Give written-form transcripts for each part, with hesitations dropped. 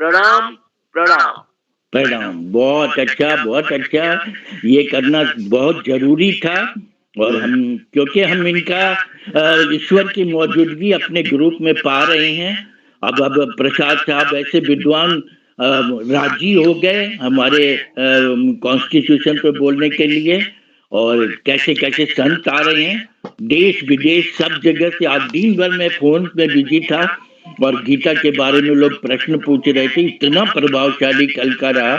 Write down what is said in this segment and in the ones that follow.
प्रणाम प्रणाम। प्रणाम। बहुत अच्छा, बहुत अच्छा। ये करना बहुत जरूरी था। और हम, क्योंकि हम इनका ईश्वर की मौजूदगी अपने ग्रुप में पा रहे हैं। अब प्रसाद साहब ऐसे विद्वान राजी हो गए हमारे कॉन्स्टिट्यूशन पे बोलने के लिए। और कैसे कैसे संत आ रहे हैं, देश विदेश सब जगह से। आज दिन भर में फोन में बिजी था और गीता के बारे में लोग प्रश्न पूछ रहे थे। इतना प्रभावशाली कल का रहा।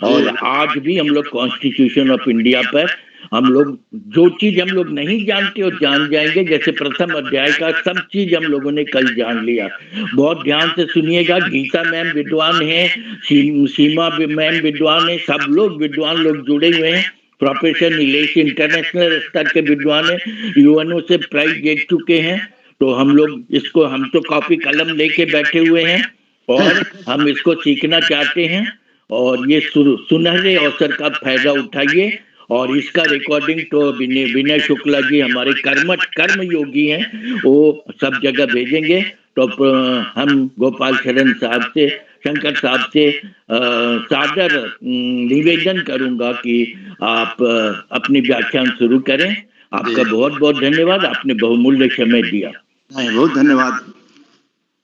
और आज भी हम लोग कॉन्स्टिट्यूशन ऑफ इंडिया पर हम लोग जो चीज हम लोग नहीं जानते वो जान जाएंगे। जैसे प्रथम अध्याय का सब चीज हम लोगों ने कल जान लिया। बहुत ध्यान से सुनिएगा। गीता मैम विद्वान है, सीमा मैम विद्वान है, सब लोग विद्वान लोग जुड़े हुए हैं। प्रोफेसर नीलेश इंटरनेशनल स्तर के विद्वान है, यूएनओ से प्राइज जीत चुके हैं। तो हम लोग इसको, हम तो कॉपी कलम लेके बैठे हुए हैं और हम इसको सीखना चाहते हैं। और ये सुनहरे अवसर का फायदा उठाइए। और इसका रिकॉर्डिंग तो विनय शुक्ला जी हमारे कर्म योगी हैं, वो सब जगह भेजेंगे। तो हम गोपाल शरण साहब से, शंकर साहब से सादर निवेदन करूंगा कि आप अपनी व्याख्यान शुरू करें। आपका बहुत बहुत धन्यवाद, आपने बहुमूल्य समय दिया। बहुत धन्यवाद।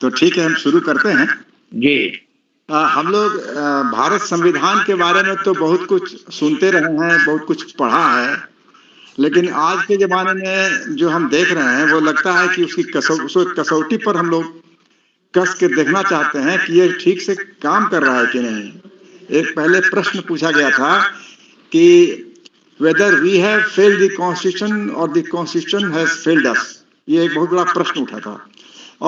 तो ठीक है, हम शुरू करते हैं जी। हम लोग भारत संविधान के बारे में तो बहुत कुछ सुनते रहे हैं, बहुत कुछ पढ़ा है, लेकिन आज के ज़माने में जो हम देख रहे हैं वो लगता है कि उसकी कसौटी पर हम लोग कस के देखना चाहते हैं कि ये ठीक से काम कर रहा है कि नहीं। एक पहले प्रश्न पूछा गया था कि whether we have failed the constitution और the constitution has failed us. ये एक बहुत बड़ा प्रश्न उठा था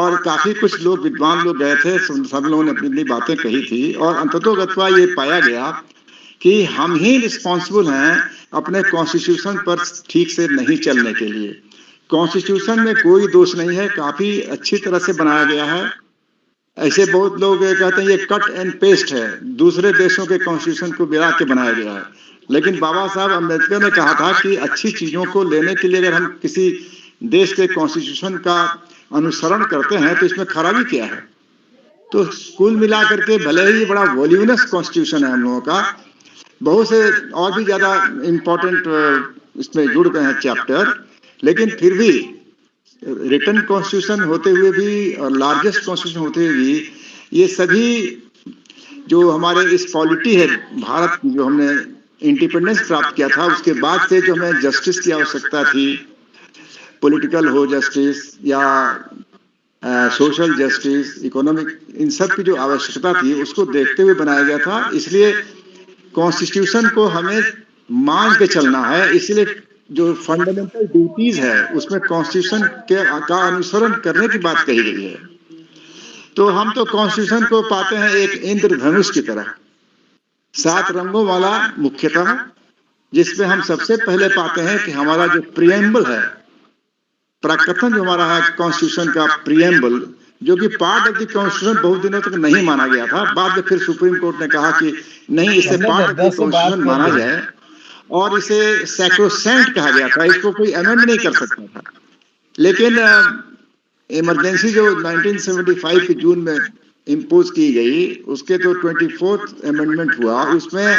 और काफी कुछ लोग विद्वान लोग गए थे, सब लोगों ने अपनी अपनी बातें कही थी। और अंततोगत्वा ये पाया गया कि हम ही रिस्पॉन्सिबल हैं अपने कॉन्स्टिट्यूशन पर ठीक से नहीं चलने के लिए। कॉन्स्टिट्यूशन में कोई दोष नहीं है, काफी अच्छी तरह से बनाया गया है। ऐसे बहुत लोग कहते हैं ये कट एंड पेस्ट है, दूसरे देशों के कॉन्स्टिट्यूशन को मिला के बनाया गया है। लेकिन बाबा साहब अम्बेडकर ने कहा था कि अच्छी चीजों को लेने के लिए अगर हम किसी देश के कॉन्स्टिट्यूशन का अनुसरण करते हैं तो इसमें खराबी क्या है। तो कुल मिला करके भले ही बड़ा वॉल्यूमिनस कॉन्स्टिट्यूशन है हम लोगों का, बहुत से और भी ज्यादा इम्पोर्टेंट इसमें जुड़ गए हैं चैप्टर, लेकिन फिर भी रिटन कॉन्स्टिट्यूशन होते हुए भी और लार्जेस्ट कॉन्स्टिट्यूशन होते हुए भी ये सभी जो हमारे इस पॉलिटी है भारत की, जो हमने इंडिपेंडेंस प्राप्त किया था उसके बाद से जो हमें जस्टिस की आवश्यकता थी, पॉलिटिकल हो जस्टिस या सोशल जस्टिस, इकोनॉमिक, इन सब की जो आवश्यकता थी उसको देखते हुए बनाया गया था। इसलिए कॉन्स्टिट्यूशन को हमें मान के चलना है। इसलिए जो फंडामेंटल ड्यूटीज है उसमें कॉन्स्टिट्यूशन का अनुसरण करने की बात कही गई है। तो हम तो कॉन्स्टिट्यूशन को पाते हैं एक इंद्रधनुष की तरह, 7 रंगों वाला मुख्यतः, जिसमें हम सबसे पहले पाते हैं कि हमारा जो प्रिएम्बल है, प्रकथन जो हमारा है कॉन्स्टिट्यूशन का प्रिएम्बल, जो कि पार्ट ऑफ द कॉन्स्टिट्यूशन बहुत दिनों तक नहीं माना गया था। बाद में फिर सुप्रीम कोर्ट ने कहा कि नहीं, इसे पार्ट ऑफ द कॉन्स्टिट्यूशन माना जाए और इसे सैक्रोसैंक्ट कहा गया था, इसको कोई अमेंड नहीं कर सकता था। लेकिन इमरजेंसी जो 1975 के जून में इम्पोज की गई, उसके तो 24th अमेंडमेंट हुआ, उसमें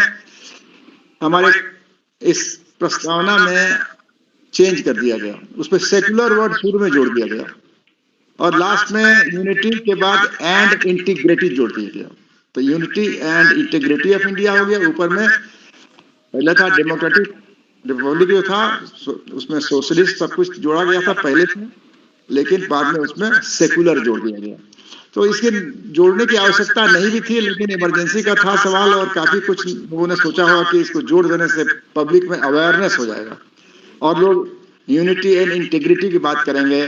हमारे इस प्रस्तावना में चेंज कर दिया गया, उसमें सेक्युलर वर्ड शुरू में जोड़ दिया गया और लास्ट में यूनिटी के बाद एंड इंटीग्रिटी जोड़ दिया गया। तो unity and integrity of India हो गया। ऊपर में पहले था डेमोक्रेटिक रिपब्लिक जो था, उसमें सोशलिस्ट सब कुछ जोड़ा गया था पहले से, लेकिन बाद में उसमें सेकुलर जोड़ दिया गया। तो इसके जोड़ने की आवश्यकता नहीं भी थी, लेकिन इमरजेंसी का था सवाल और काफी कुछ लोगों ने सोचा होगा कि इसको जोड़ देने से पब्लिक में अवेयरनेस हो जाएगा और लोग यूनिटी एंड इंटीग्रिटी की बात करेंगे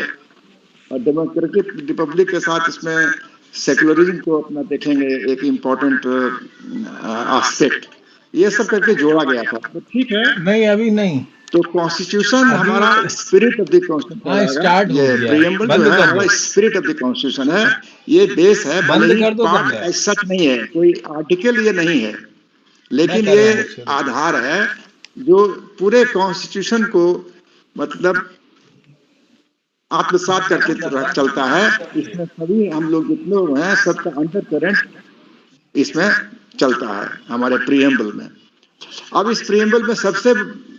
और डेमोक्रेटिक रिपब्लिक के साथ इसमें सेकुलरिज्म को अपना देखेंगे, एक इम्पोर्टेंट एस्पेक्ट। ये सब करके जोड़ा गया था। तो ठीक है, नहीं अभी नहीं। तो कॉन्स्टिट्यूशन हमारा स्पिरिट ऑफ द कॉन्स्टिट्यूशन, ये प्रीएम्बल जो है हमारा स्पिरिट ऑफ द कॉन्स्टिट्यूशन है, ये बेस है। भले ही पार्ट एज सच नहीं है, कोई आर्टिकल ये नहीं है, लेकिन ये आधार है जो पूरे कॉन्स्टिट्यूशन को मतलब आत्मसात करके चलता है। इसमें सभी हम लोग जितने लोग हैं सबका अंडर करंट इसमें चलता है हमारे प्रीएम्बल में। अब इस प्रीएम्बल में सबसे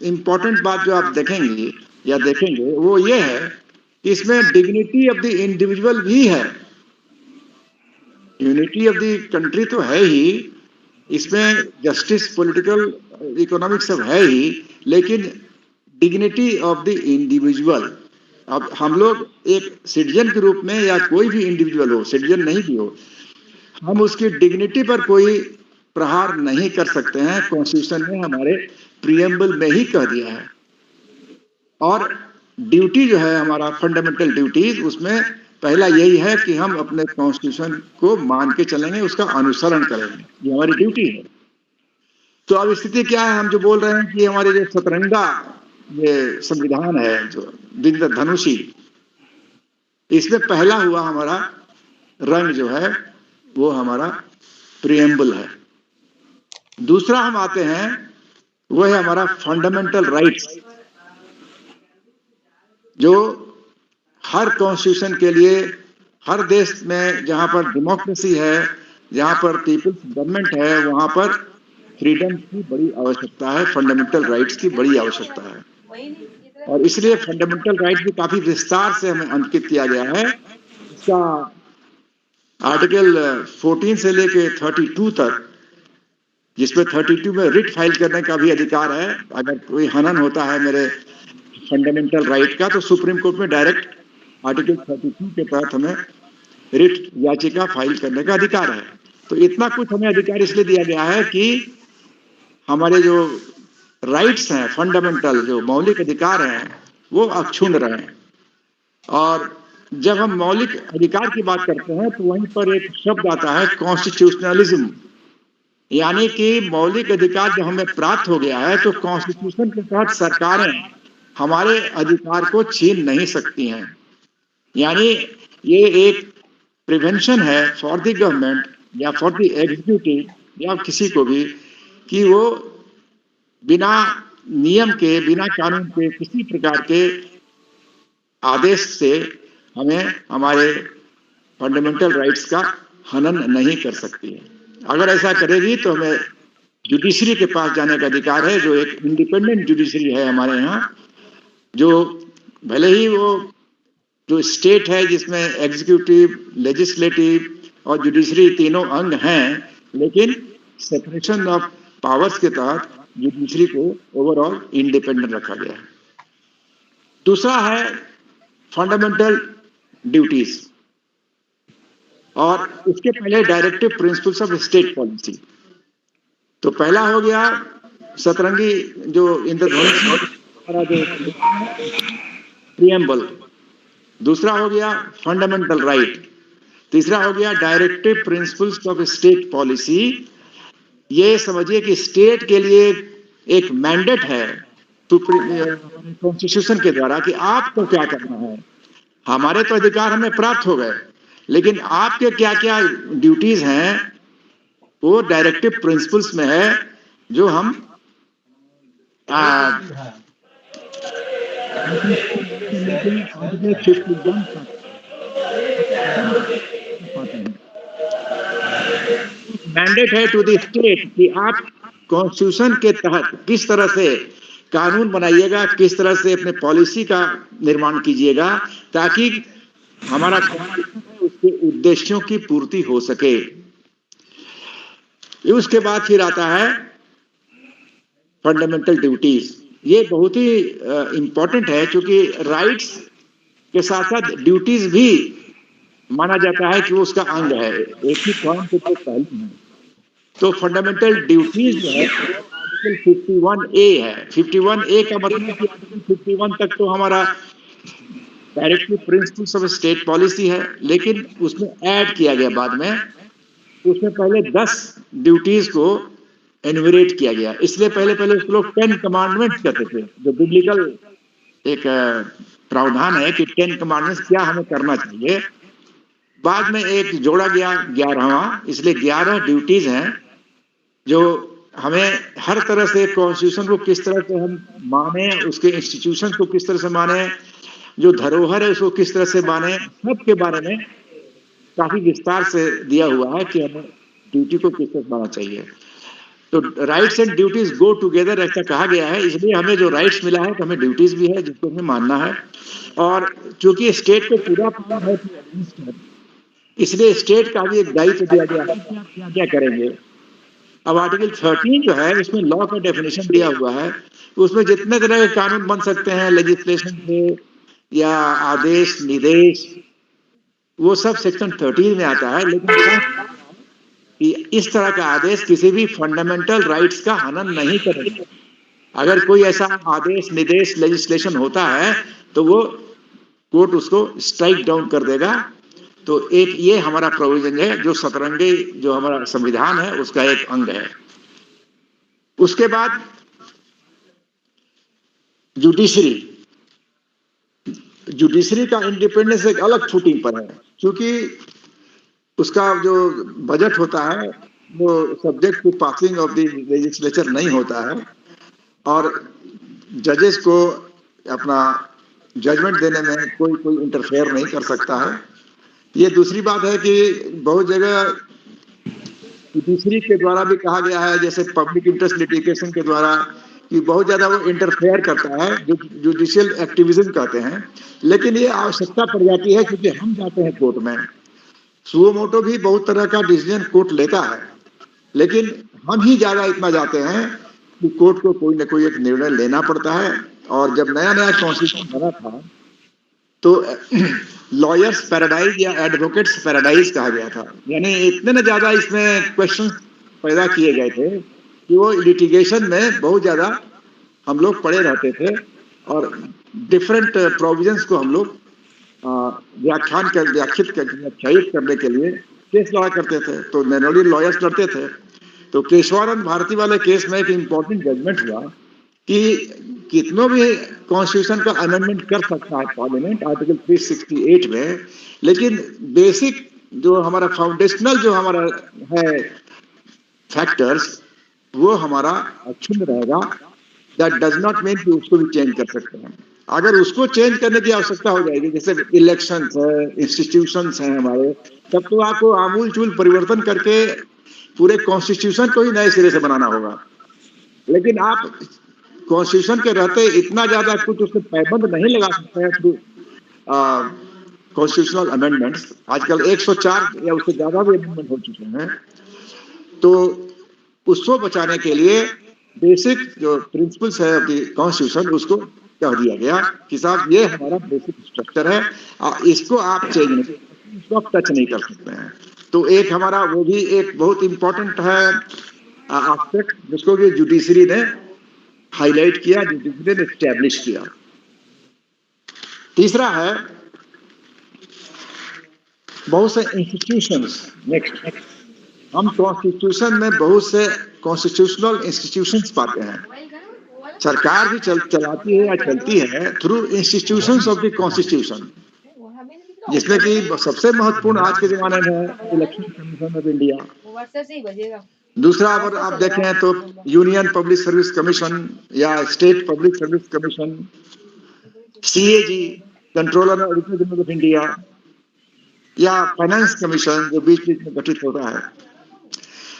इंपॉर्टेंट बात जो आप देखेंगे या देखेंगे वो ये है कि इसमें डिग्निटी ऑफ द इंडिविजुअल भी है। यूनिटी ऑफ द कंट्री तो है ही, इसमें जस्टिस, पॉलिटिकल, इकोनॉमिक सब है ही, लेकिन डिग्निटी ऑफ द इंडिविजुअल। अब हम लोग एक सिटीजन के रूप में या कोई भी इंडिविजुअल हो, सिटीजन नहीं भी हो, हम उसकी डिग्निटी पर कोई प्रहार नहीं कर सकते हैं। कॉन्स्टिट्यूशन ने हमारे प्रीएम्बल में ही कह दिया है। और ड्यूटी जो है हमारा फंडामेंटल ड्यूटीज, उसमें पहला यही है कि हम अपने कॉन्स्टिट्यूशन को मान के चलेंगे, उसका अनुसरण करेंगे, ये हमारी ड्यूटी है। तो अब स्थिति क्या है, हम जो बोल रहे हैं कि हमारे जो सतरंगा ये संविधान है जो इंद्रधनुषी, इसमें पहला हुआ हमारा रंग जो है वो हमारा प्रीएम्बल है। दूसरा हम आते हैं वो है हमारा फंडामेंटल राइट्स, जो हर कॉन्स्टिट्यूशन के लिए, हर देश में जहां पर डेमोक्रेसी है, जहां पर पीपल्स गवर्नमेंट है, वहां पर फ्रीडम की बड़ी आवश्यकता है, फंडामेंटल राइट्स की बड़ी आवश्यकता है। और इसलिए फंडामेंटल राइट्स भी काफी विस्तार से हमें अंकित किया गया है। इसका आर्टिकल 14 से लेके 32 तक, जिसमें 32 में रिट फाइल करने का भी अधिकार है। अगर कोई हनन होता है मेरे फंडामेंटल राइट का, तो सुप्रीम कोर्ट में डायरेक्ट आर्टिकल 32 के तहत हमें रिट याचिका फाइल करने का अधिकार है। तो इतना कुछ हमें अधिकार इसलिए दिया गया है कि हमारे जो राइट्स हैं, फंडामेंटल जो मौलिक अधिकार हैं, वो अक्षुण्ण रहें। और जब हम मौलिक अधिकार की बात करते हैं तो वहीं पर एक शब्द आता है कॉन्स्टिट्यूशनलिज्म, यानी कि मौलिक अधिकार जब हमें प्राप्त हो गया है तो कॉन्स्टिट्यूशन के तहत सरकारें हमारे अधिकार को छीन नहीं सकती हैं। यानी ये एक प्रिवेंशन है फॉर द गवर्नमेंट या फॉर द एग्जीक्यूटिव या किसी को भी, कि वो बिना नियम के, बिना कानून के, किसी प्रकार के आदेश से हमें हमारे फंडामेंटल राइट्स का हनन नहीं कर सकती है। अगर ऐसा करेगी तो हमें जुडिशरी के पास जाने का अधिकार है, जो एक इंडिपेंडेंट जुडिशरी है हमारे यहाँ, जो भले ही वो जो स्टेट है जिसमें एग्जीक्यूटिव, लेजिस्लेटिव और जुडिशरी तीनों अंग हैं, लेकिन सेपरेशन ऑफ पावर्स के तहत जुडिशरी को ओवरऑल इंडिपेंडेंट रखा गया है। दूसरा है फंडामेंटल ड्यूटीज, और उसके पहले directive principles of state policy. तो पहला हो गया सतरंगी जो इंद्रधनुष प्रीएम्बल, दूसरा हो गया फंडामेंटल राइट, तीसरा हो गया directive principles of state policy. ये समझिए कि स्टेट के लिए एक मैंडेट है कॉन्स्टिट्यूशन के द्वारा कि आपको क्या करना है। हमारे तो अधिकार हमें प्राप्त हो गए, लेकिन आपके क्या क्या ड्यूटीज हैं वो डायरेक्टिव प्रिंसिपल्स में है, जो हम मैंडेट है टू द स्टेट कि आप कॉन्स्टिट्यूशन के तहत किस तरह से कानून बनाइएगा, किस तरह से अपने पॉलिसी का निर्माण कीजिएगा, ताकि हमारा उसके उद्देश्यों की पूर्ति हो सके। उसके बाद फिर आता है फंडामेंटल ड्यूटीज। ये बहुत ही इंपॉर्टेंट है, क्योंकि राइट्स के साथ साथ ड्यूटीज भी माना जाता है कि वो उसका अंग है, एक ही कॉइन के दो पहलू हैं। तो फंडामेंटल ड्यूटीज जो है आर्टिकल 51A है। 51A का मतलब कि आर्टिकल 51 तक तो हमारा directive principles of state policy है, लेकिन उसमें ऐड किया गया बाद में, उसमें पहले 10 ड्यूटीज को एनुमरेट किया गया। इसलिए पहले पहले उसको लोग 10 कमांडमेंट्स कहते थे, जो बिब्लिकल एक प्रावधान है कि 10 कमांडमेंट्स क्या हमें करना चाहिए। बाद में एक जोड़ा गया 11वां, इसलिए 11 ड्यूटीज हैं जो हमें हर तरह से कॉन्स्टिट्यूशन को किस तरह से हम माने, उसके इंस्टीट्यूशन को किस तरह से माने, जो धरोहर है उसको किस तरह से माने, सब के बारे में काफी विस्तार से दिया हुआ है कि हमें ड्यूटी को किससे मानना चाहिए। तो rights and duties go together ऐसा कहा गया है, इसलिए हमें जो राइट्स मिला है तो हमें ड्यूटीज भी है जिसको हमें मानना है। और चूंकि स्टेट को पूरा पावर है to administer, इसलिए स्टेट का भी एक दायित्व दिया गया है कि आप क्या क्या करेंगे। अब आर्टिकल 13 जो है इसमें लॉ का डेफिनेशन दिया हुआ है, उसमें जितने तरह के कानून बन सकते हैं लेजिस्लेशन से या आदेश निर्देश, वो सब सेक्शन 13 में आता है। लेकिन कि इस तरह का आदेश किसी भी फंडामेंटल राइट्स का हनन नहीं करेगा। अगर कोई ऐसा आदेश निर्देश लेजिस्लेशन होता है तो वो कोर्ट उसको स्ट्राइक डाउन कर देगा। तो एक ये हमारा प्रोविजन है जो सतरंगी जो हमारा संविधान है उसका एक अंग है। उसके बाद जुडिशरी, जुडिशरी का इंडिपेंडेंस एक अलग फुटिंग पर है, क्योंकि उसका जो बजट होता है वो subject to passing of the legislature नहीं होता है, और जजेस को अपना जजमेंट देने में कोई इंटरफेयर नहीं कर सकता है। ये दूसरी बात है कि बहुत जगह जुडिशरी के द्वारा भी कहा गया है, जैसे पब्लिक इंटरेस्ट लिटिगेशन के द्वारा, कि बहुत ज्यादा वो इंटरफेयर करता है, जो जुडिशियल एक्टिविज्म कहते हैं। लेकिन ये आवश्यकता पड़ जाती है क्योंकि हम जाते हैं कोर्ट में, सुओ मोटो भी बहुत तरह का डिसीजन कोर्ट लेता है, लेकिन हम ही ज्यादा इतना जाते हैं कि कोर्ट को कोई ना कोई एक निर्णय लेना पड़ता है। और जब नया नया कॉन्स्टिट्यूशन बना था तो लॉयर्स पैराडाइज या एडवोकेट्स पैराडाइज कहा गया था, यानी इतने न ज्यादा इसमें क्वेश्चन पैदा किए गए थे कि वो लिटिगेशन में बहुत ज्यादा हम लोग पड़े रहते थे, और डिफरेंट प्रोविजंस को हम लोग व्याख्यायित करने के लिए केस लड़ा करते थे। तो नैनोली लॉयर्स लड़ते थे। तो केशवानंद भारती वाले केस में एक इम्पोर्टेंट जजमेंट हुआ कि कितनों भी कॉन्स्टिट्यूशन का अमेंडमेंट कर सकता है पार्लियामेंट आर्टिकल 368 में, लेकिन बेसिक जो हमारा फाउंडेशनल जो हमारा है फैक्टर्स वो हमारा अक्षुण्ण रहेगा। दैट डज नॉट मीन कि उसको भी चेंज कर सकते हैं। अगर उसको चेंज करने की आवश्यकता हो जाएगी, जैसे इलेक्शंस है, इंस्टीट्यूशंस हैं हमारे, तब तो आपको आमूल चूल परिवर्तन करके पूरे कॉन्स्टिट्यूशन को ही नए सिरे से बनाना होगा। लेकिन आप कॉन्स्टिट्यूशन के रहते इतना ज्यादा कुछ उसमें पैबंद नहीं लगा सकते हैं थ्रू कॉन्स्टिट्यूशनल अमेंडमेंट्स। आजकल 104 या उससे ज्यादा भी अमेंडमेंट हो चुके हैं। तो उसको बचाने के लिए बेसिक जो प्रिंसिपल्स है ऑफ द कॉन्स्टिट्यूशन उसको कह दिया गया कि साहब ये हमारा बेसिक स्ट्रक्चर है, इसको आप चेंज नहीं, इसको आप टच नहीं कर सकते हैं। तो एक हमारा वो भी एक बहुत इंपॉर्टेंट है एस्पेक्ट जिसको कि जुडिशरी ने हाईलाइट किया, जुडिशरी ने एस्टैब्लिश किया। तीसरा है बहुत से इंस्टीट्यूशंस। नेक्स्ट, हम कॉन्स्टिट्यूशन में बहुत से कॉन्स्टिट्यूशनल इंस्टीट्यूशंस पाते हैं। सरकार भी चलाती है या चलती है through institutions of the constitution, जिसमें कि सबसे महत्वपूर्ण आज के जमाने में इलेक्शन कमीशन ऑफ इंडिया। दूसरा अगर आप देखें तो यूनियन पब्लिक सर्विस कमीशन या state public service commission, CAG controller auditor general of India, या फाइनेंस कमीशन जो बीच बीच में गठित होता है।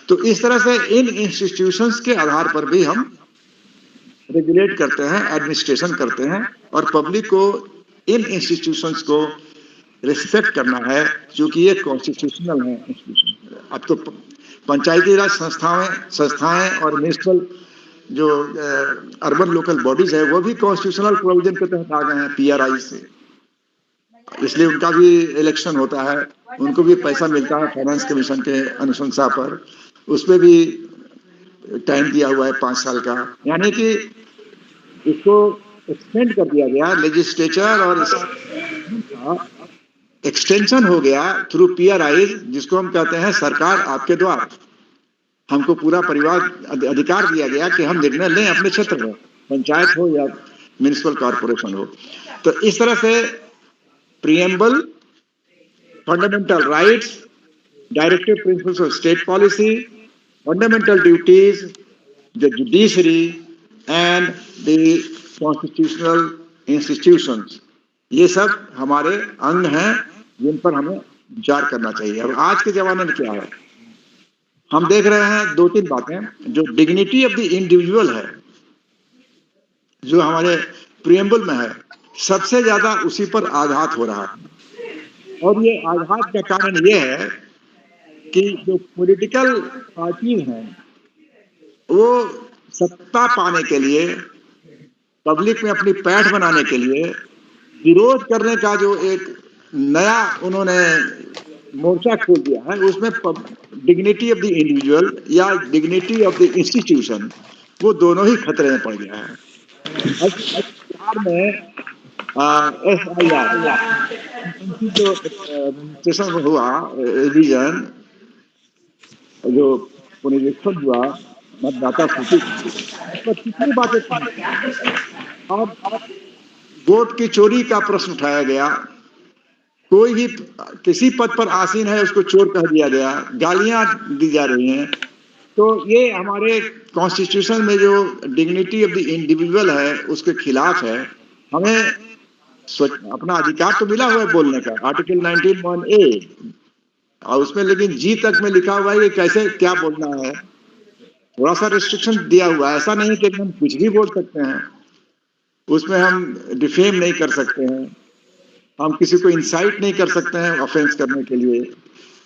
तो इस तरह से इन इंस्टीट्यूशंस के आधार पर भी हम रेगुलेट करते हैं, एडमिनिस्ट्रेशन करते हैं, और पब्लिक को इन इंस्टीट्यूशंस को रिस्पेक्ट करना है क्योंकि ये कॉन्स्टिट्यूशनल है इंस्टीट्यूशन। अब तो पंचायती राज संस्थाएं और म्युनिसिपल जो अर्बन लोकल बॉडीज है वो भी कॉन्स्टिट्यूशनल प्रोविजन के तहत आ गए हैं पीआरआई से, इसलिए उनका भी इलेक्शन होता है, उनको भी पैसा मिलता है फाइनेंस कमीशन के अनुशंसा पर, उसमें भी टाइम दिया हुआ है 5 साल का। यानी कि इसको एक्सटेंड कर दिया गया लेजिस्लेचर, और एक्सटेंशन हो गया थ्रू पीआरआई, जिसको हम कहते हैं सरकार आपके द्वार। हमको पूरा परिवार अधिकार दिया गया कि हम निर्णय लें अपने क्षेत्र में, पंचायत हो या म्युनिसिपल कॉर्पोरेशन हो। तो इस तरह से preamble, fundamental rights, directive principles of state policy, fundamental duties, the judiciary and the constitutional institutions, ये सब हमारे अंग हैं जिन पर हमें विचार करना चाहिए। अब आज के जमाने में क्या है, हम देख रहे हैं 2-3 बातें। जो डिग्निटी ऑफ द इंडिविजुअल है, जो हमारे प्रिएम्बल में है, सबसे ज्यादा उसी पर आघात हो रहा है। और ये आघात का कारण ये है कि जो पॉलिटिकल पार्टी हैं, वो सत्ता पाने के लिए, पब्लिक में अपनी पैठ बनाने के लिए विरोध करने का जो एक नया उन्होंने मोर्चा खोल दिया है, उसमें डिग्निटी ऑफ द इंडिविजुअल या डिग्निटी ऑफ द इंस्टीट्यूशन, वो दोनों ही खतरे में पड़ गया है। अब बिहार में SIR जो रजिस्ट्रेशन हुआ, रिवीजन, जो पुनरीक्षण हुआ मतदाता सूची, उस पर कितनी बातें थी। अब वोट की चोरी का प्रश्न उठाया गया, कोई भी किसी पद पर आसीन है उसको चोर कह दिया गया, गालियां दी जा रही हैं। तो ये हमारे कॉन्स्टिट्यूशन में जो डिग्निटी ऑफ द इंडिविजुअल है उसके खिलाफ है। हमें अपना अधिकार तो मिला हुआ है बोलने का, आर्टिकल 19(1)(a), और उसमें लेकिन जी तक में लिखा हुआ है कि कैसे क्या बोलना है। थोड़ा सा रिस्ट्रिक्शन दिया हुआ है, ऐसा नहीं कि हम कुछ भी बोल सकते हैं। उसमें हम डिफेम नहीं कर सकते हैं, हम किसी को इंसाइट नहीं कर सकते हैं ऑफेंस करने के लिए,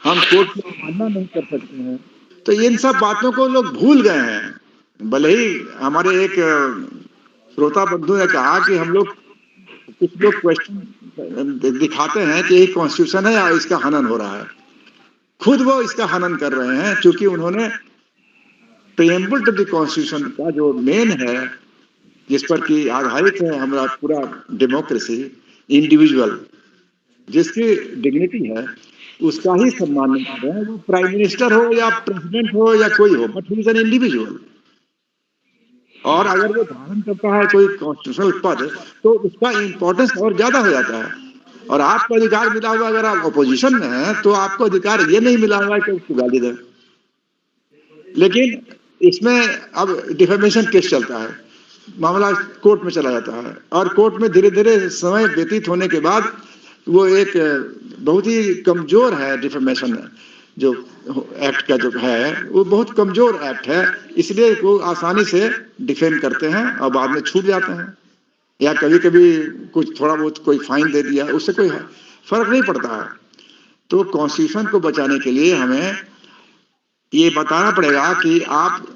हम कोर्ट की अवमानना नहीं कर सकते हैं। तो इन सब बातों को लोग भूल गए हैं। भले ही हमारे एक श्रोता बंधु ने कहा कि हम लोग, कुछ लोग क्वेश्चन दिखाते हैं कि ये कॉन्स्टिट्यूशन है या इसका हनन हो रहा है। खुद वो इसका हनन कर रहे हैं, क्योंकि उन्होंने प्रीएम्बल टू द कॉन्स्टिट्यूशन का जो मेन है, जिस पर कि आधारित है हमारा पूरा डेमोक्रेसी, इंडिविजुअल जिसकी डिग्निटी है, उसका ही सम्मान नहीं कर रहे हैं। वो प्राइम मिनिस्टर हो या प्रेसिडेंट हो या कोई हो, but he is an individual. और अगर वो धारण करता है कोई कॉन्स्टिट्यूशनल पद, तो उसका इंपॉर्टेंस और ज्यादा हो जाता है। और आपको अधिकार मिला हुआ, अगर आप अपोजिशन में हैं, तो आपको अधिकार ये नहीं मिला हुआ है कि उसको गाली दें। लेकिन इसमें अब डिफेमेशन केस चलता है, मामला कोर्ट में चला जाता है, और कोर्ट में धीरे धीरे समय व्यतीत होने के बाद वो एक बहुत ही कमजोर है डिफेमेशन, जो एक्ट का जो है वो बहुत कमजोर एक्ट है, इसलिए वो आसानी से डिफेम करते हैं और बाद में छूट जाते हैं। या कभी कभी कुछ थोड़ा बहुत कोई फाइन दे दिया, उससे कोई फर्क नहीं पड़ता है। तो कॉन्स्टिट्यूशन को बचाने के लिए हमें ये बताना पड़ेगा कि आप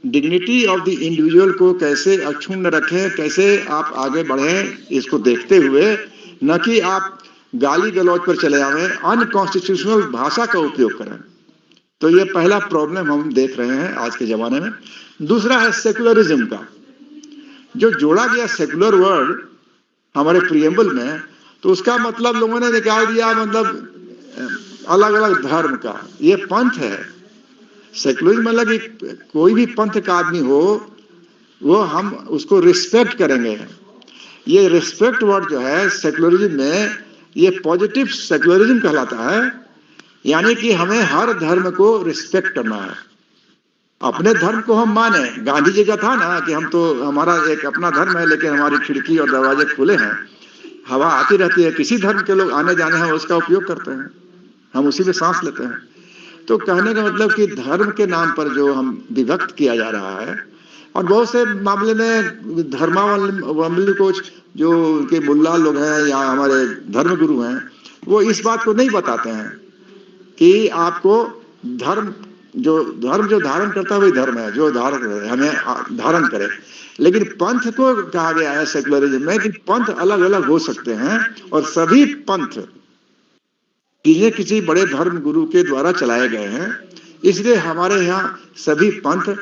डिग्निटी ऑफ द इंडिविजुअल को कैसे अक्षुण्ण रखें, कैसे आप आगे बढ़ें, इसको देखते हुए, न कि आप गाली गलौज पर चले जाएं, अनकॉन्स्टिट्यूशनल भाषा का उपयोग करें। तो ये पहला प्रॉब्लम हम देख रहे हैं आज के जमाने में। दूसरा है सेकुलरिज्म का, जो जोड़ा गया सेकुलर वर्ड हमारे प्रीएम्बल में, तो उसका मतलब लोगों ने निकाल दिया, मतलब अलग अलग धर्म का। ये पंथ है। सेकुलरिज्म मतलब कि कोई भी पंथ का आदमी हो, वो हम उसको रिस्पेक्ट करेंगे। ये रिस्पेक्ट वर्ड जो है सेकुलरिज्म में, ये पॉजिटिव सेकुलरिज्म कहलाता है। यानी कि हमें हर धर्म को रिस्पेक्ट करना है। अपने धर्म को हम माने, गांधी जी का था ना कि हम तो, हमारा एक अपना धर्म है, लेकिन हमारी खिड़की और दरवाजे खुले हैं, हवा आती रहती है, किसी धर्म के लोग आने जाने हैं उसका उपयोग करते हैं, हम उसी में सांस लेते हैं। तो कहने का मतलब कि धर्म के नाम पर जो हम विभक्त किया जा रहा है, और बहुत से मामले में धर्मावलंबी को, जो उनके मुल्ला लोग हैं या हमारे धर्म गुरु हैं, वो इस बात को नहीं बताते हैं कि आपको धर्म जो धारण करता है वही धर्म है, जो धारण करे हमें धारण करे। लेकिन पंथ को कहा गया है सेकुलरिज्म में कि पंथ अलग अलग हो सकते हैं, और सभी पंथ किसी बड़े धर्म गुरु के द्वारा चलाए गए हैं। इसलिए हमारे यहाँ सभी पंथ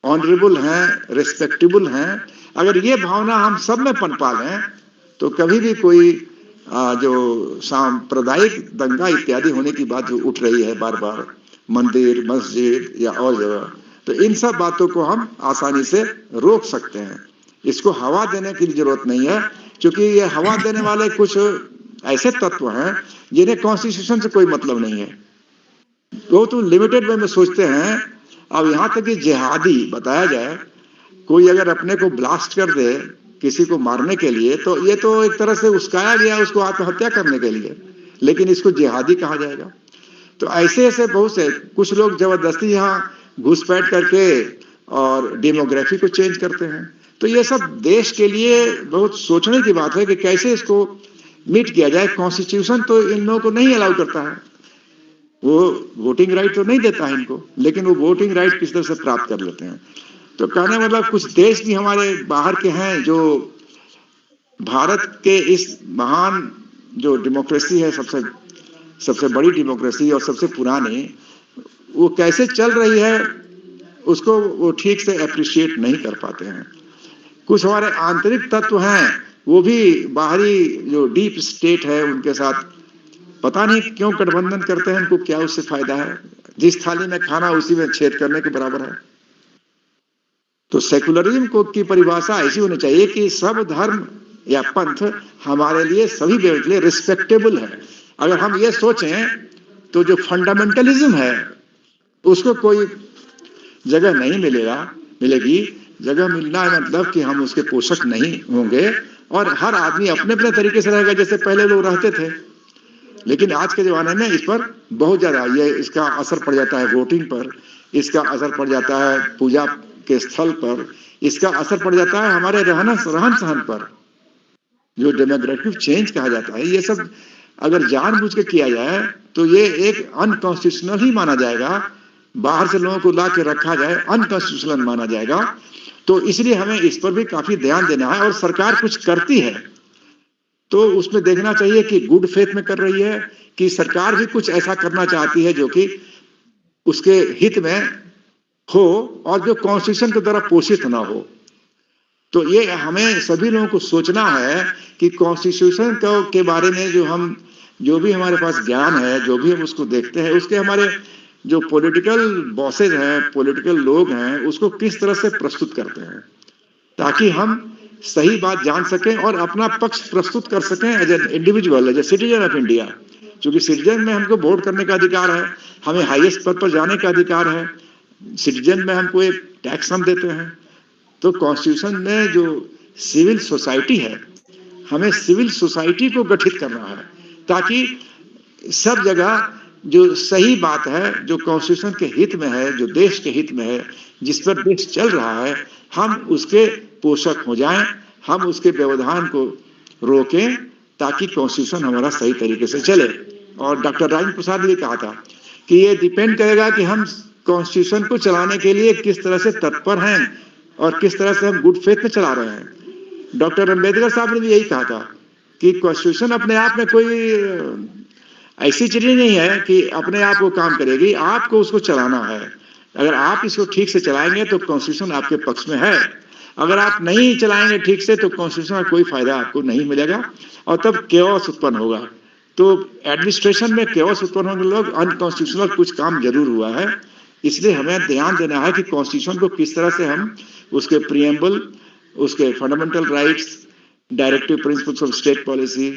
ऑनरेबल हैं, रिस्पेक्टेबल हैं। अगर ये भावना हम सब में पनपा लें, तो कभी भी कोई जो सांप्रदायिक दंगा इत्यादि होने की बात जो उठ रही है बार बार, मंदिर, मस्जिद या और जगह, तो इन सब बातों को हम आसानी से रोक सकते हैं। इसको हवा देने की जरूरत नहीं है, क्योंकि ये हवा देने वाले कुछ ऐसे तत्व हैं जिन्हें कॉन्स्टिट्यूशन से कोई मतलब नहीं है। वो तो लिमिटेड वे में सोचते हैं। अब यहाँ तक कि जिहादी बताया जाए, कोई अगर अपने को ब्लास्ट कर दे किसी को मारने के लिए, तो ये तो एक तरह से उस्काया गया उसको आत्महत्या करने के लिए, लेकिन इसको जिहादी कहा जाएगा। तो ऐसे ऐसे बहुत से कुछ लोग जबरदस्ती यहाँ घुसपैठ करके और डेमोग्राफी को चेंज करते हैं। तो ये सब देश के लिए बहुत सोचने की बात है कि कैसे इसको मीट किया जाए। कॉन्स्टिट्यूशन तो इन लोगों को नहीं अलाउ करता है, वो वोटिंग राइट तो नहीं देता है इनको, लेकिन वो वोटिंग राइट किस तरह से प्राप्त कर लेते हैं। तो कहने मतलब कुछ देश भी हमारे बाहर के हैं जो भारत के इस महान जो डेमोक्रेसी है, सबसे सबसे बड़ी डेमोक्रेसी और सबसे पुरानी, वो कैसे चल रही है उसको वो ठीक से अप्रिशिएट नहीं कर पाते हैं। कुछ हमारे आंतरिक तत्व हैं, वो भी बाहरी जो डीप स्टेट है उनके साथ पता नहीं क्यों गठबंधन करते हैं, उनको क्या उससे फायदा है। जिस थाली में खाना उसी में छेद करने के बराबर है। तो सेकुलरिज्म को की परिभाषा ऐसी होनी चाहिए कि सब धर्म या पंथ हमारे लिए, सभी के लिए रिस्पेक्टेबल है। अगर हम ये सोचें तो जो फंडामेंटलिज्म है उसको कोई जगह नहीं मिलेगी। जगह मिलना है मतलब कि हम उसके पोषक नहीं होंगे और हर आदमी अपने अपने तरीके से रहेगा जैसे पहले लोग रहते थे। लेकिन आज के जमाने में इस पर बहुत ज्यादा ये इसका असर पड़ जाता है वोटिंग पर, इसका असर पड़ जाता है पूजा के स्थल पर, इसका असर पड़ जाता है हमारे रहन सहन पर, जो डेमोग्राफिक चेंज कहा जाता है। ये सब अगर जानबूझ के किया जाए तो ये एक अनकॉन्स्टिट्यूशनल ही माना जाएगा। बाहर से लोगों को ला के रखा जाए अनकॉन्स्टिट्यूशनल माना जाएगा। तो इसलिए हमें इस पर भी काफी ध्यान देना है। और सरकार कुछ करती है तो उसमें देखना चाहिए कि गुड फेथ में कर रही है कि सरकार भी कुछ ऐसा करना चाहती है जो कि उसके हित में हो और जो कॉन्स्टिट्यूशन के द्वारा पोषित ना हो। तो ये हमें सभी लोगों को सोचना है कि कॉन्स्टिट्यूशन के बारे में जो भी हमारे पास ज्ञान है, जो भी हम उसको देखते हैं, उसके हमारे जो पॉलिटिकल बॉसेज हैं, पॉलिटिकल लोग हैं, उसको किस तरह से प्रस्तुत करते हैं ताकि हम सही बात जान सकें और अपना पक्ष प्रस्तुत कर सकें as an individual, as a citizen of India. क्योंकि सिटीजन में हमको वोट करने का अधिकार है, हमें हाईएस्ट पद पर जाने का अधिकार है, सिटीजन में हमको एक टैक्स हम देते हैं। तो कॉन्स्टिट्यूशन में जो सिविल सोसाइटी है, हमें सिविल सोसाइटी को गठित करना है ताकि सब जगह जो सही बात है, जो कॉन्स्टिट्यूशन के हित में है, जो देश के हित में है, जिस पर देश चल रहा है, हम उसके पोषक हो जाएं, हम उसके व्यवधान को रोकें ताकि कॉन्स्टिट्यूशन हमारा सही तरीके से चले। और डॉक्टर राजेंद्र प्रसाद ने कहा था कि ये डिपेंड करेगा कि हम कॉन्स्टिट्यूशन को चलाने के लिए किस तरह से तत्पर हैं और किस तरह से हम गुड फेथ में चला रहे हैं। डॉक्टर अम्बेडकर साहब ने भी यही कहा था कि कॉन्स्टिट्यूशन अपने आप में कोई ऐसी चीज नहीं है कि अपने आप वो काम करेगी, आपको उसको चलाना है। अगर आप इसको ठीक से चलाएंगे तो कॉन्स्टिट्यूशन आपके पक्ष में है, अगर आप नहीं चलाएंगे ठीक से तो कॉन्स्टिट्यूशन का कोई फायदा आपको नहीं मिलेगा और तब केओस उत्पन्न होगा। तो एडमिनिस्ट्रेशन में केओस उत्पन्न होने लोग अनकॉन्स्टिट्यूशनल कुछ काम जरूर हुआ है। इसलिए हमें ध्यान देना है कि कॉन्स्टिट्यूशन को किस तरह से हम उसके प्रीएम्बल, उसके fundamental rights, directive principles of state policy,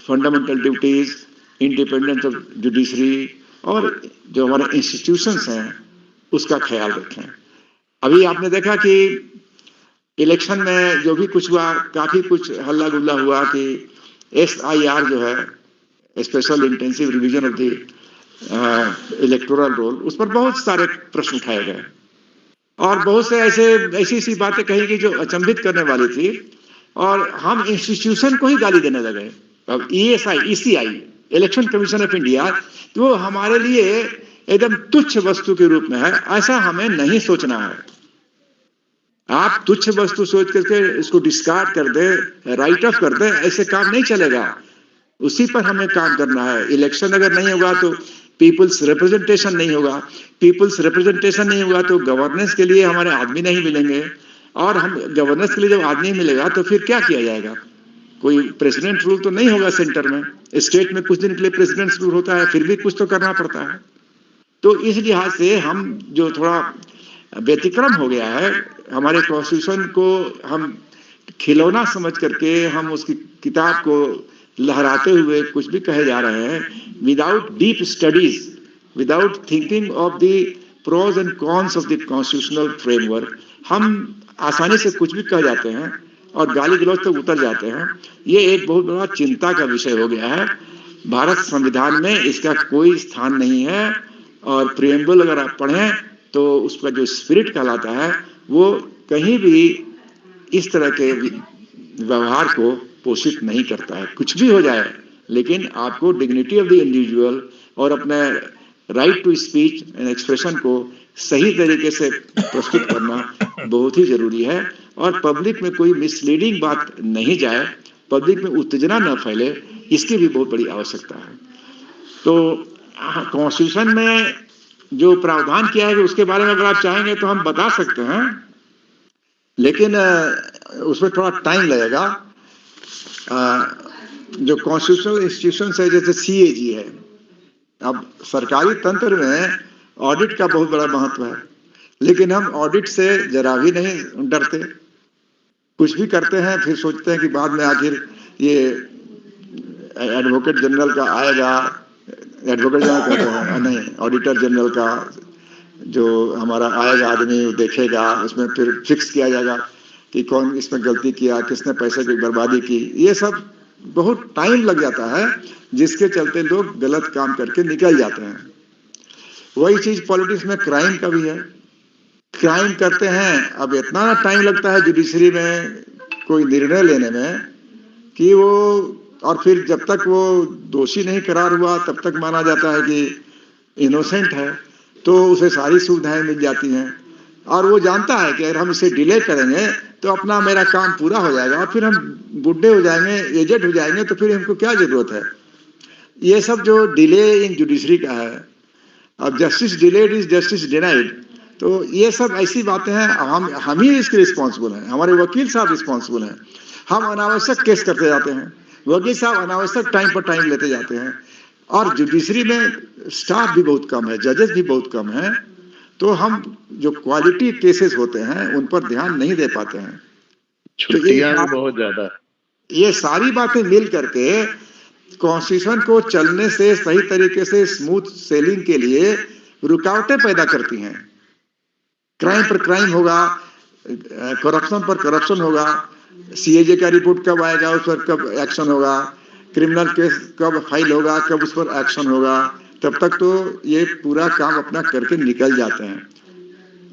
fundamental duties, independence of judiciary और जो हमारे इंस्टीट्यूशंस हैं उसका ख्याल रखें। अभी आपने देखा कि इलेक्शन में जो भी कुछ हुआ, काफी कुछ हल्ला गुल्ला हुआ कि SIR जो है, special intensive revision of the electoral roll, उस पर बहुत सारे प्रश्न उठाए गए और बहुत से ऐसी बातें कही गई जो अचंभित करने वाली थी और हम इंस्टीट्यूशन को ही गाली देने लगे। अब ECI, election commission of India, तो हमारे लिए एकदम तुच्छ वस्तु के रूप में है। ऐसा हमें नहीं सोचना है। आप तुच्छ वस्तु सोच करके इसको डिस्कार्ड कर दे, राइट ऑफ कर दे, ऐसे काम नहीं चलेगा। उसी पर हमें काम करना है। इलेक्शन अगर नहीं होगा तो पीपल्स रिप्रेजेंटेशन नहीं होगा, पीपल्स रिप्रेजेंटेशन नहीं होगा तो गवर्नेंस के लिए हमारे आदमी नहीं मिलेंगे और हम गवर्नेंस के लिए जब आदमी मिलेगा तो फिर क्या किया जाएगा? कोई प्रेसिडेंट रूल तो नहीं होगा सेंटर में। स्टेट में कुछ दिन के लिए प्रेसिडेंट रूल होता है, फिर भी कुछ तो करना पड़ता है। तो इस लिहाज से हम जो थोड़ा व्यतिक्रम हो गया है, हमारे कॉन्स्टिट्यूशन को हम खिलौना समझ करके हम उसकी किताब को लहराते हुए कुछ भी कहे जा रहे हैं, without deep studies, without thinking of the pros and cons of the constitutional framework, हम आसानी से कुछ भी कह जाते हैं और गाली गलौज तक उतर जाते हैं। ये एक बहुत बड़ा चिंता का विषय हो गया है। भारत संविधान में इसका कोई स्थान नहीं है। और प्रियम्बल अगर आप पढ़ें तो उसका जो स्पिरिट कहलाता है वो कहीं भी इस तरह के व्यवहार को पोषित नहीं करता है। कुछ भी हो जाए, लेकिन आपको डिग्निटी ऑफ द इंडिविजुअल और अपने right to speech and expression को सही तरीके से प्रस्तुत करना बहुत ही जरूरी है। और पब्लिक में कोई मिसलीडिंग बात नहीं जाए, पब्लिक में उत्तेजना न फैले, इसकी भी बहुत बड़ी आवश्यकता है। तो कॉन्स्टिट्यूशन में जो प्रावधान किया है उसके बारे में अगर आप चाहेंगे तो हम बता सकते हैं, लेकिन उसमें थोड़ा टाइम लगेगा। जो कॉन्स्टिट्यूशनल इंस्टीट्यूशन है जैसे सीएजी है, अब सरकारी तंत्र में ऑडिट का बहुत बड़ा महत्व है, लेकिन हम ऑडिट से जरा भी नहीं डरते। कुछ भी करते हैं फिर सोचते हैं कि बाद में आखिर ये एडवोकेट जनरल का आएगा, एडवोकेट जनरल कहते हैं नहीं, ऑडिटर जनरल का जो हमारा आएगा आदमी वो देखेगा, उसमें फिर फिक्स किया जाएगा कि कौन इसमें गलती किया, किसने पैसे की बर्बादी की। ये सब बहुत टाइम लग जाता है, जिसके चलते लोग गलत काम करके निकल जाते हैं। वही चीज पॉलिटिक्स में क्राइम का भी है। क्राइम करते हैं, अब इतना टाइम लगता है जुडिशरी में कोई निर्णय लेने में कि वो, और फिर जब तक वो दोषी नहीं करार हुआ तब तक माना जाता है कि इनोसेंट है, तो उसे सारी सुविधाएं मिल जाती हैं। और वो जानता है कि अगर हम इसे डिले करेंगे तो अपना मेरा काम पूरा हो जाएगा और फिर हम बुढ़े हो जाएंगे, एजेड हो जाएंगे, तो फिर हमको क्या जरूरत है। ये सब जो डिले इन जुडिशरी का है, अब justice delayed is justice denied, तो ये सब ऐसी बातें हैं। हम ही इसके रिस्पॉन्सिबल हैं, हमारे वकील साहब रिस्पॉन्सिबल हैं। हम अनावश्यक केस करते जाते हैं, वकील साहब अनावश्यक टाइम पर टाइम लेते जाते हैं, और जुडिशरी में स्टाफ भी बहुत कम है, जजेस भी बहुत कम है, तो हम जो क्वालिटी केसेस होते हैं उन पर ध्यान नहीं दे पाते हैं। छुट्टियां भी बहुत ज्यादा। ये सारी बातें मिल करके कॉन्स्टिट्यूशन को चलने से, सही तरीके से स्मूथ सेलिंग के लिए रुकावटें पैदा करती हैं। क्राइम पर क्राइम होगा, करप्शन पर करप्शन होगा, सीएजे का रिपोर्ट कब आएगा, उस पर कब एक्शन होगा, क्रिमिनल केस कब फाइल होगा, कब उस पर एक्शन होगा, तब तक तो ये पूरा काम अपना करके निकल जाते हैं।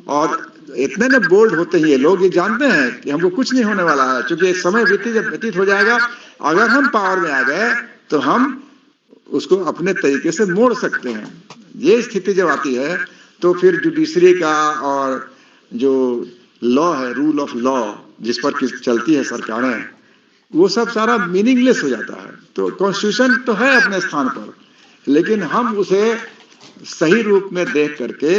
और इतने न बोल्ड होते हैं ये लोग, ये जानते हैं कि हमको कुछ नहीं होने वाला है, क्योंकि समय व्यतीत हो जाएगा, अगर हम पावर में आ गए तो हम उसको अपने तरीके से मोड़ सकते हैं। ये स्थिति जब आती है तो फिर जुडिशरी का और जो लॉ है, रूल ऑफ लॉ जिस पर चलती है सरकारें, वो सब सारा मीनिंगलेस हो जाता है। तो कॉन्स्टिट्यूशन तो है अपने स्थान पर, लेकिन हम उसे सही रूप में देख करके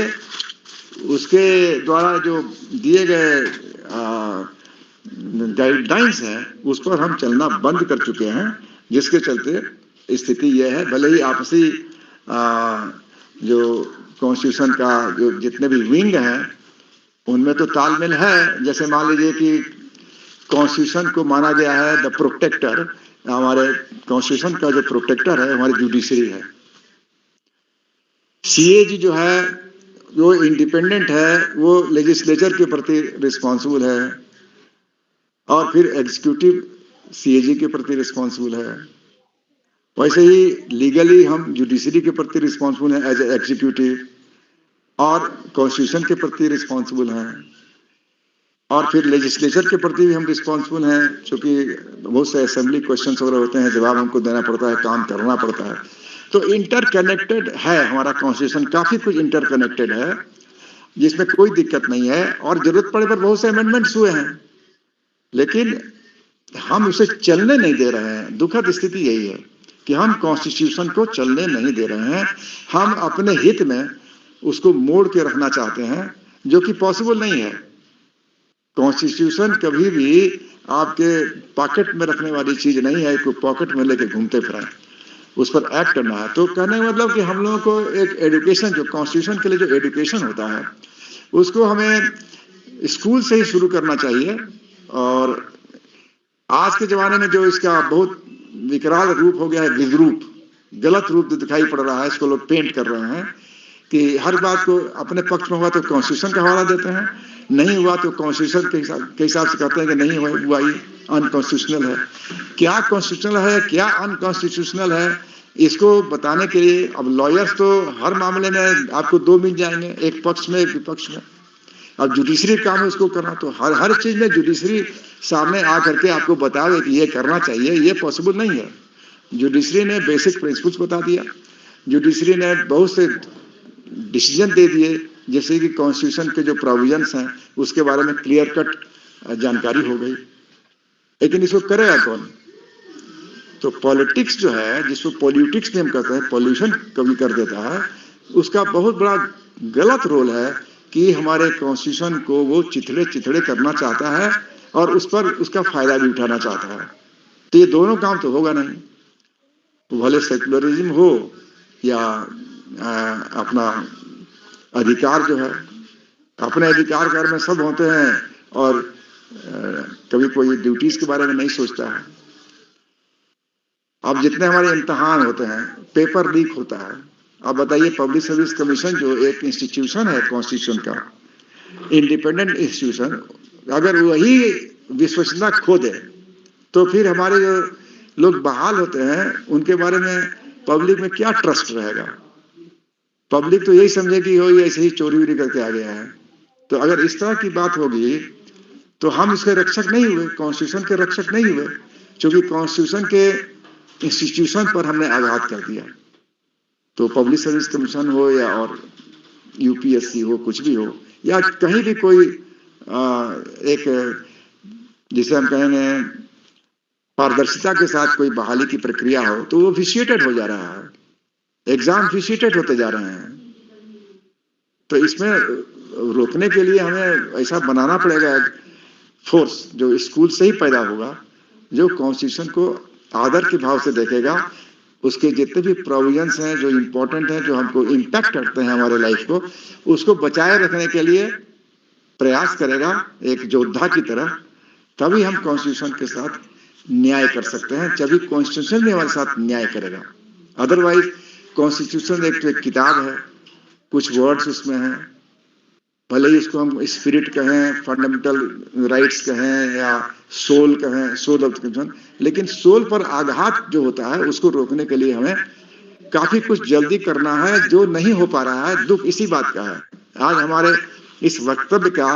उसके द्वारा जो दिए गए गाइडलाइंस हैं उस पर हम चलना बंद कर चुके हैं, जिसके चलते स्थिति यह है। भले ही आपसी जो कॉन्स्टिट्यूशन का जो जितने भी विंग हैं उनमें तो तालमेल है। जैसे मान लीजिए कि कॉन्स्टिट्यूशन को माना गया है द प्रोटेक्टर, हमारे कॉन्स्टिट्यूशन का जो प्रोटेक्टर है हमारी जुडिशरी है। सीएजी जो है वो इंडिपेंडेंट है, वो लेजिस्लेचर के प्रति रिस्पॉन्सिबल है, और फिर एग्जीक्यूटिव सीएजी के प्रति रिस्पॉन्सिबल है। वैसे ही लीगली हम जुडिशरी के प्रति रिस्पॉन्सिबल हैं एज एग्जीक्यूटिव, और कॉन्स्टिट्यूशन के प्रति रिस्पॉन्सिबल हैं, और फिर लेजिस्लेचर के प्रति भी हम रिस्पॉन्सिबल हैं, क्योंकि बहुत से असेंबली क्वेश्चंस वगैरह होते हैं, जवाब हमको देना पड़ता है, काम करना पड़ता है। तो इंटरकनेक्टेड है हमारा कॉन्स्टिट्यूशन, काफी कुछ इंटरकनेक्टेड है, जिसमें कोई दिक्कत नहीं है। और जरूरत पड़े पर बहुत से अमेंडमेंट्स हुए हैं, लेकिन हम उसे चलने नहीं दे रहे हैं। दुखद स्थिति यही है कि हम कॉन्स्टिट्यूशन को चलने नहीं दे रहे हैं। हम अपने हित में उसको मोड़ के रखना चाहते हैं, जो कि पॉसिबल नहीं है। कॉन्स्टिट्यूशन कभी भी आपके पॉकेट में रखने वाली चीज नहीं है, कोई पॉकेट में लेके घूमते फिरें, उस पर एक्ट करना है। तो कहने का मतलब कि हम लोगों को एक एजुकेशन, जो कॉन्स्टिट्यूशन के लिए जो एजुकेशन होता है उसको हमें स्कूल से ही शुरू करना चाहिए। और आज के जमाने में जो इसका बहुत विकराल रूप हो गया है, विद्रूप, गलत रूप दिखाई पड़ रहा है, इसको लोग पेंट कर रहे हैं कि हर बात को अपने पक्ष में हुआ तो कॉन्स्टिट्यूशन का हवाला देते हैं, नहीं हुआ तो कॉन्स्टिट्यूशन के हिसाब से कहते हैं कि नहीं हुआ, ये अनकॉन्स्टिट्यूशनल है। क्या कॉन्स्टिट्यूशनल है, क्या अनकॉन्स्टिट्यूशनल है, इसको बताने के लिए अब लॉयर्स तो हर मामले में आपको दो मिल जाएंगे, एक पक्ष में एक विपक्ष में। अब जुडिशरी काम है उसको करना, तो हर चीज में जुडिशरी सामने आ करके आपको बतावे कि ये करना चाहिए, ये पॉसिबल नहीं है। जुडिशरी ने बेसिक प्रिंसिपल्स बता दिया, जुडिशरी ने बहुत से डिसीजन दे दिए, जैसे कि कॉन्स्टिट्यूशन के जो प्रोविजंस हैं उसके बारे में क्लियर कट जानकारी हो गई, लेकिन इसको करेगा कौन? तो पॉलिटिक्स जो है, जिसको पॉलिटिक्स हम कहते हैं, पॉल्यूशन कभी कर देता है, उसका बहुत बड़ा गलत रोल है कि हमारे कॉन्स्टिट्यूशन को वो चिथड़े चिथड़े करना चाहता है और उस पर उसका फायदा भी उठाना चाहता है। तो ये दोनों काम तो होगा नहीं, भले सेकुलरिज्म हो या अपना अधिकार जो है, अपने अधिकार घर में सब होते हैं और कभी कोई ड्यूटीज के बारे में नहीं सोचता है। अब जितने हमारे इम्तिहान होते हैं, पेपर लीक होता है, अब बताइए पब्लिक सर्विस कमीशन जो एक इंस्टीट्यूशन है कॉन्स्टिट्यूशन का, इंडिपेंडेंट इंस्टीट्यूशन, अगर वही विश्वसनीयता खो दे तो फिर हमारे जो लोग बहाल होते हैं उनके बारे में पब्लिक में क्या ट्रस्ट रहेगा? पब्लिक तो यही समझे कि वो ऐसे ही चोरी वोरी करके आ गया है। तो अगर इस तरह की बात होगी तो हम इसके रक्षक नहीं हुए, कॉन्स्टिट्यूशन के रक्षक नहीं हुए, क्योंकि कॉन्स्टिट्यूशन के इंस्टीट्यूशन पर हमने आघात कर दिया। तो पब्लिक सर्विस कमीशन हो या और यूपीएससी हो, कुछ भी हो, या कहीं भी कोई एक जिसे हम कहेंगे पारदर्शिता के साथ कोई बहाली की प्रक्रिया हो, तो वो विशिएटेड हो जा रहा है, एग्जाम विशिएटेड होते जा रहे हैं। तो इसमें रोकने के लिए हमें ऐसा बनाना पड़ेगा फोर्स जो स्कूल से ही पैदा होगा, जो कॉन्स्टिट्यूशन को आदर के भाव से देखेगा, उसके जितने भी प्रोविजंस हैं जो इम्पोर्टेंट हैं, जो हमको इम्पैक्ट करते हैं हमारे लाइफ को, उसको बचाए रखने के लिए प्रयास करेगा एक योद्धा की तरह। तभी हम कॉन्स्टिट्यूशन के साथ न्याय कर सकते हैं, जब कॉन्स्टिट्यूशन भी हमारे साथ न्याय करेगा। अदरवाइज कॉन्स्टिट्यूशन एक किताब है, कुछ वर्ड्स उसमें हैं, भले ही उसको हम स्पिरिट कहें, फंडामेंटल राइट्स कहें या सोल कहें, सोल ऑफ द, लेकिन सोल पर आघात जो होता है उसको रोकने के लिए हमें काफी कुछ जल्दी करना है, जो नहीं हो पा रहा है। दुख इसी बात का है। आज हमारे इस वक्तव्य का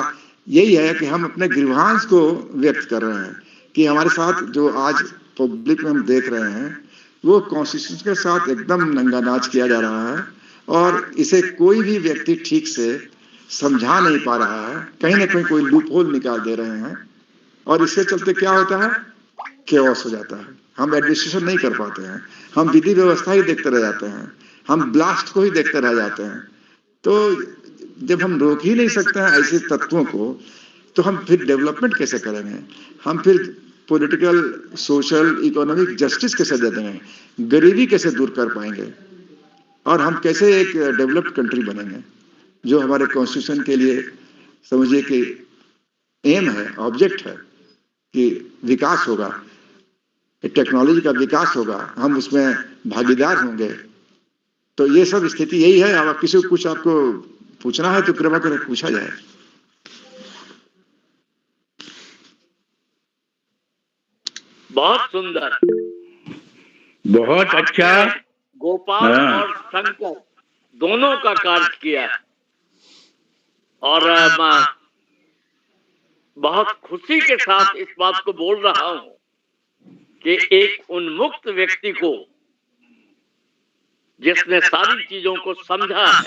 यही है कि हम अपने ग्रीवांस को व्यक्त कर रहे हैं कि हमारे साथ जो आज पब्लिक में हम देख रहे हैं वो कॉन्स्टिट्यूशन के साथ एकदम नंगा नाच किया जा रहा है और इसे कोई भी व्यक्ति ठीक से समझा नहीं पा रहा है, कहीं ना कहीं कोई लूप होल निकाल दे रहे हैं और इसके चलते क्या होता है, केओस हो जाता है। हम एडमिनिस्ट्रेशन नहीं कर पाते हैं, हम विधि व्यवस्था ही देखते रह जाते हैं, हम ब्लास्ट को ही देखते रह जाते हैं। तो जब हम रोक ही नहीं सकते हैं ऐसे तत्वों को, तो हम फिर डेवलपमेंट कैसे करेंगे? हम फिर पॉलिटिकल, सोशल, इकोनॉमिक जस्टिस कैसे दे देंगे? गरीबी कैसे दूर कर पाएंगे? और हम कैसे एक डेवलप्ड कंट्री बनेंगे? जो हमारे कॉन्स्टिट्यूशन के लिए समझिए कि एम है, ऑब्जेक्ट है कि विकास होगा, टेक्नोलॉजी का विकास होगा, हम उसमें भागीदार होंगे। तो ये सब स्थिति यही है। अब किसी को कुछ आपको पूछना है तो कृपया करके पूछा जाए। बहुत सुंदर, बहुत अच्छा। गोपाल और शंकर दोनों का कार्य किया और मैं बहुत खुशी के साथ इस बात को बोल रहा हूं कि एक उन्मुक्त व्यक्ति को, जिसने सारी चीजों को समझा है,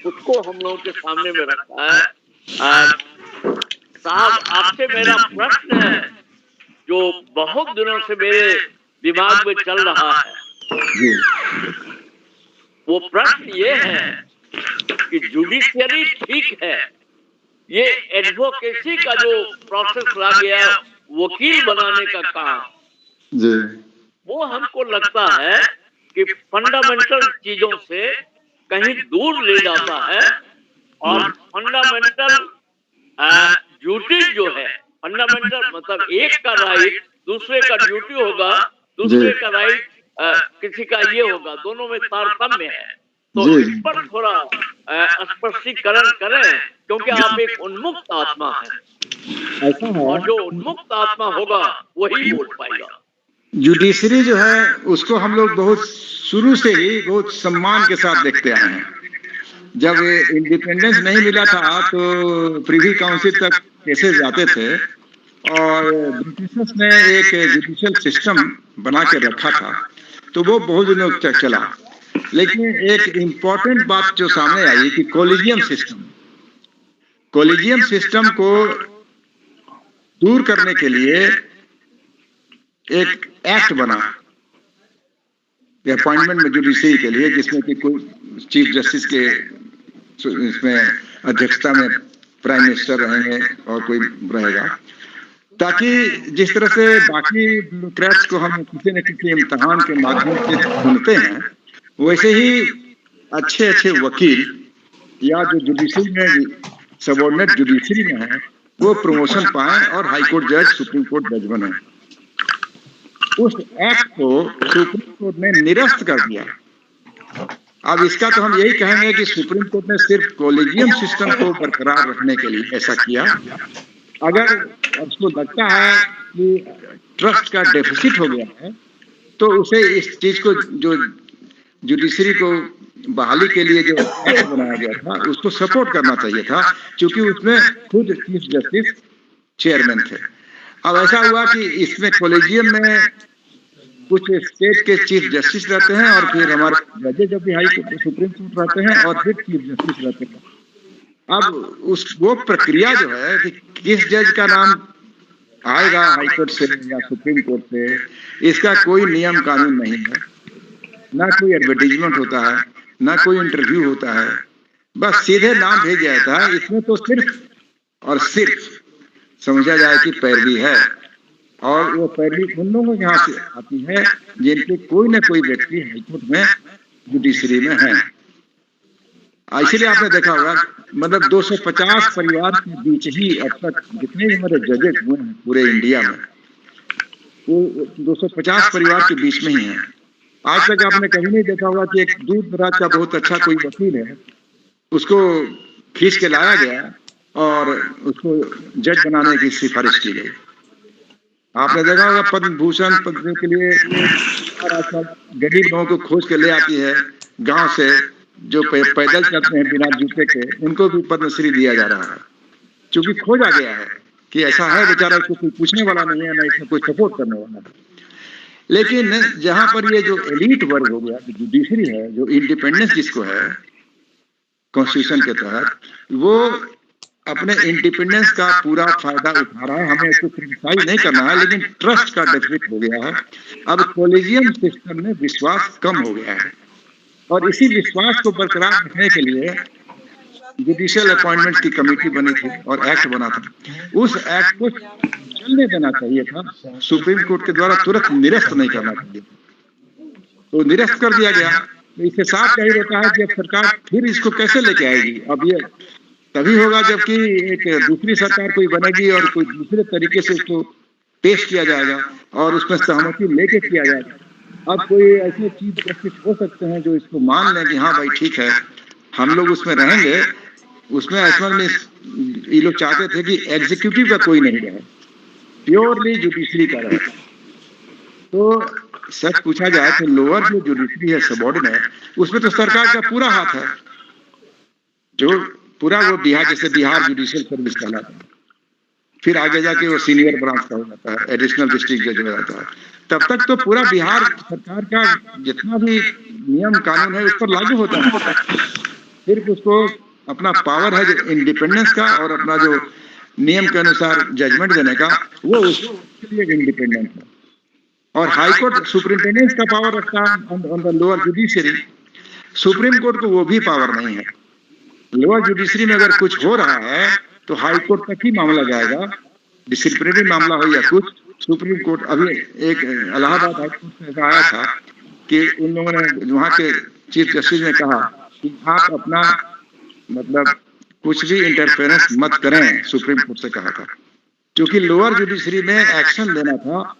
उसको हम लोगों के सामने में रखा है। साहब, आपसे मेरा प्रश्न है जो बहुत दिनों से मेरे दिमाग में चल रहा है। वो प्रश्न ये है कि जुडिशियरी ठीक है, ये एडवोकेसी का जो प्रोसेस ला गया, वकील बनाने का काम, वो हमको लगता है कि फंडामेंटल चीजों से कहीं दूर ले जाता है और फंडामेंटल ड्यूटी जो है, फंडामेंटल मतलब एक का राइट दूसरे का ड्यूटी होगा, दूसरे का राइट किसी का ये होगा, दोनों में तारतम्य है। तो इस पर थोड़ा स्पष्टीकरण करें, क्योंकि आप एक उन्मुक्त आत्मा है ऐसा है। और जो उन्मुक्त आत्मा होगा वही बोल पाएगा। जुडिशरी जो है उसको हम लोग बहुत शुरू से ही बहुत सम्मान के साथ देखते आए हैं। जब इंडिपेंडेंस नहीं मिला था तो प्रिवी काउंसिल तक केसेस जाते थे और ब्रिटिशर्स ने एक जुडिशियल सिस्टम बना के रखा था, तो वो बहुत दिनों तक चला। लेकिन एक इम्पॉर्टेंट बात जो सामने आई कि कॉलेजियम सिस्टम को दूर करने के लिए एक एक्ट बना अपॉइंटमेंट में जुडिशरी के लिए, जिसमें कि कोई चीफ जस्टिस के इसमें अध्यक्षता में प्राइम मिनिस्टर रहेंगे और कोई रहेगा, ताकि जिस तरह से बाकी ब्यूरोक्रेट्स को हम किसी न किसी इम्तिहान के माध्यम से चुनते हैं, वैसे ही अच्छे अच्छे वकील या जो जुडिशरी में सबऑर्डिनेट जुडिशरी में है वो प्रमोशन पाए और हाई कोर्ट जज, सुप्रीम कोर्ट जज बने। उस एक्ट को सुप्रीम कोर्ट ने निरस्त कर दिया। अब इसका तो हम यही कहेंगे कि सुप्रीम कोर्ट ने सिर्फ कॉलेजियम सिस्टम को बरकरार रखने के लिए ऐसा किया। अगर उसको लगता है कि ट्रस्ट का डेफिसिट हो गया है तो उसे इस चीज को, जो जुडिशरी को बहाली के लिए जो एक्ट बनाया गया था, उसको सपोर्ट करना चाहिए था, क्योंकि उसमें खुद चीफ जस्टिस चेयरमैन थे। अब ऐसा हुआ कि इसमें कॉलेजियम में कुछ स्टेट के चीफ जस्टिस रहते हैं और फिर हमारे जजेज जब भी हाई कोर्ट, सुप्रीम कोर्ट रहते हैं और फिर चीफ जस्टिस रहते हैं। अब वो प्रक्रिया जो है कि किस जज का नाम आएगा हाई कोर्ट से या सुप्रीम कोर्ट से, इसका कोई नियम कानून नहीं है, ना कोई एडवर्टीजमेंट होता है, ना कोई इंटरव्यू होता है, बस सीधे नाम भेज जाता है। इसमें तो सिर्फ और सिर्फ समझा जाए कि पैरवी है, और वो पैरवी उन लोगों के यहाँ से आती है जिनके कोई ना कोई व्यक्ति हाईकोर्ट में जुडिशरी में है। इसलिए आपने देखा होगा, मतलब 250 परिवार के बीच ही अब तक जितने भी हमारे जजेस हुए हैं पूरे इंडिया में, वो 250 परिवार के बीच में ही है। आज तक आपने कहीं नहीं देखा होगा कि एक दूर दराज का बहुत अच्छा कोई वकील है, उसको खींच के लाया गया और उसको जज बनाने की सिफारिश की गई। आपने देखा होगा पद्म भूषण पद्म के लिए गरीब लोगों को खोज के ले आती है गांव से, जो पैदल चलते हैं बिना जूते के, उनको भी पद्मश्री दिया जा रहा है, क्योंकि खोजा गया है कि ऐसा है बेचारा, इसको कोई पूछने वाला नहीं है, ना इसमें कोई सपोर्ट करने वाला है। लेकिन जहां पर ये जो एलीट वर्ग हो गया, जुडिशरी है, जो इंडिपेंडेंस जिसको है कॉन्स्टिट्यूशन के तहत, वो अपने इंडिपेंडेंस का पूरा फायदा उठा रहा है। हमें इसको क्रिटिसाइज नहीं करना है, लेकिन ट्रस्ट का डेफिसिट हो गया है। अब कॉलेजियम सिस्टम में विश्वास कम हो गया है, और इसी विश्वास को बरकरार रखने के लिए जुडिशियल अपॉइंटमेंट की कमेटी बनी थी और एक्ट बना था। उस एक्ट को चलने देना चाहिए था, सुप्रीम कोर्ट के द्वारा तुरंत निरस्त नहीं करना चाहिए, तो निरस्त कर दिया गया। तो इससे साफ यही होता है कि अब सरकार फिर इसको कैसे लेके आएगी। अब ये तभी होगा जबकि एक दूसरी सरकार कोई बनेगी और कोई दूसरे तरीके से इसको पेश किया जाएगा और उसमें सहमति लेके किया जाएगा। अब कोई ऐसे चीज जस्टिस हो सकते हैं जो इसको मान लें कि हाँ भाई ठीक है, हम लोग उसमें रहेंगे। उसमें असमन में ये लोग चाहते थे कि एग्जीक्यूटिव का कोई नहीं रहे, प्योरली जुडिशरी का रहे। तो सच पूछा जाए तो लोअर जो जुडिशरी है सबऑर्डिनेट, उसमें तो सरकार का पूरा हाथ है, जो पूरा वो बिहार, जैसे बिहार जुडिशियल सर्विस कहलाता है, फिर आगे जाके वो सीनियर ब्रांच का हो जाता है, एडिशनल डिस्ट्रिक्ट जज हो जाता है। तब तक तो पूरा बिहार सरकार का जितना भी नियम कानून है उस पर लागू होता है। सिर्फ उसको अपना पावर है जो इंडिपेंडेंस का और अपना जो नियम के अनुसार जजमेंट देने का, वो उसके लिए इंडिपेंडेंट है। और हाई कोर्ट सुपरिंटेंडेंस का पावर रखता है on the lower judiciary, supreme court को वो भी पावर नहीं है। लोअर जुडिशरी में अगर कुछ हो रहा है तो हाई कोर्ट तक ही मामला जाएगा, डिसिप्लिनरी मामला हो या कुछ, सुप्रीम कोर्ट। अभी एक इलाहाबाद हाई कोर्ट से आया था कि उन लोगों ने, वहाँ के चीफ जस्टिस ने कहा कि आप अपना मतलब कुछ भी इंटरफेरेंस मत करें, सुप्रीम कोर्ट से कहा था, क्योंकि लोअर जुडिशरी में एक्शन लेना था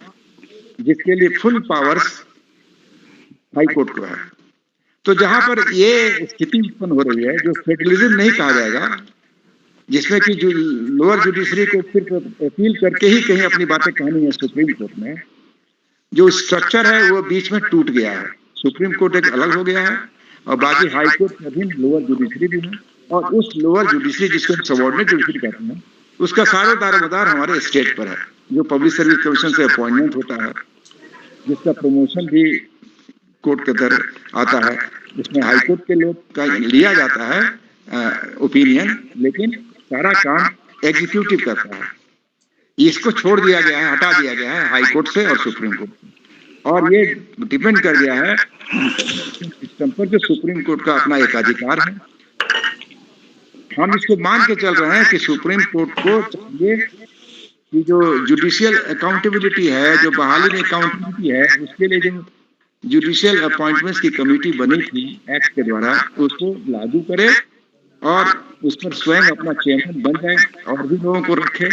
जिसके लिए फुल पावर्स हाई कोर्ट को है। तो जहां पर ये स्थिति उत्पन्न हो रही है, जो फेडरलिज्म नहीं कहा जाएगा, जिसमें कि जो लोअर जुडिशरी को सिर्फ अपील करके ही कहीं अपनी बातें कहनी है सुप्रीम कोर्ट में, जो स्ट्रक्चर है वो बीच में टूट गया है। सुप्रीम कोर्ट एक अलग हो गया है और बाकी हाई कोर्ट के अधीन लोअर जुडिशरी भी है, और उस लोअर जुडिशरी जिसको हम सबऑर्डिनेट जुडिशरी कहते हैं, उसका सारा दारोमदार हमारे स्टेट पर है, जो पब्लिक सर्विस कमीशन से अपॉइंटमेंट होता है, जिसका प्रमोशन भी कोर्ट के अंदर आता है, जिसमें हाई कोर्ट के लोग का लिया जाता है ओपिनियन, लेकिन सारा काम एग्जीक्यूटिव करता है। इसको छोड़ दिया गया है, हटा दिया गया है हाई कोर्ट से और सुप्रीम कोर्ट से, और ये डिपेंड कर गया है सिस्टम पर, जो सुप्रीम कोर्ट का अपना एक अधिकार है। हम इसको मान के चल रहे हैं कि सुप्रीम कोर्ट को चाहिए कि जो जुडिशियल अकाउंटेबिलिटी है, जो बहाली में अकाउंटेबिलिटी है, उसके लिए जो जुडिशियल अपॉइंटमेंट्स की कमेटी बनी थी एक्ट के द्वारा, उसको लागू करे और उस पर स्वयं अपना चेयरमैन बन जाए और भी लोगों को रखे,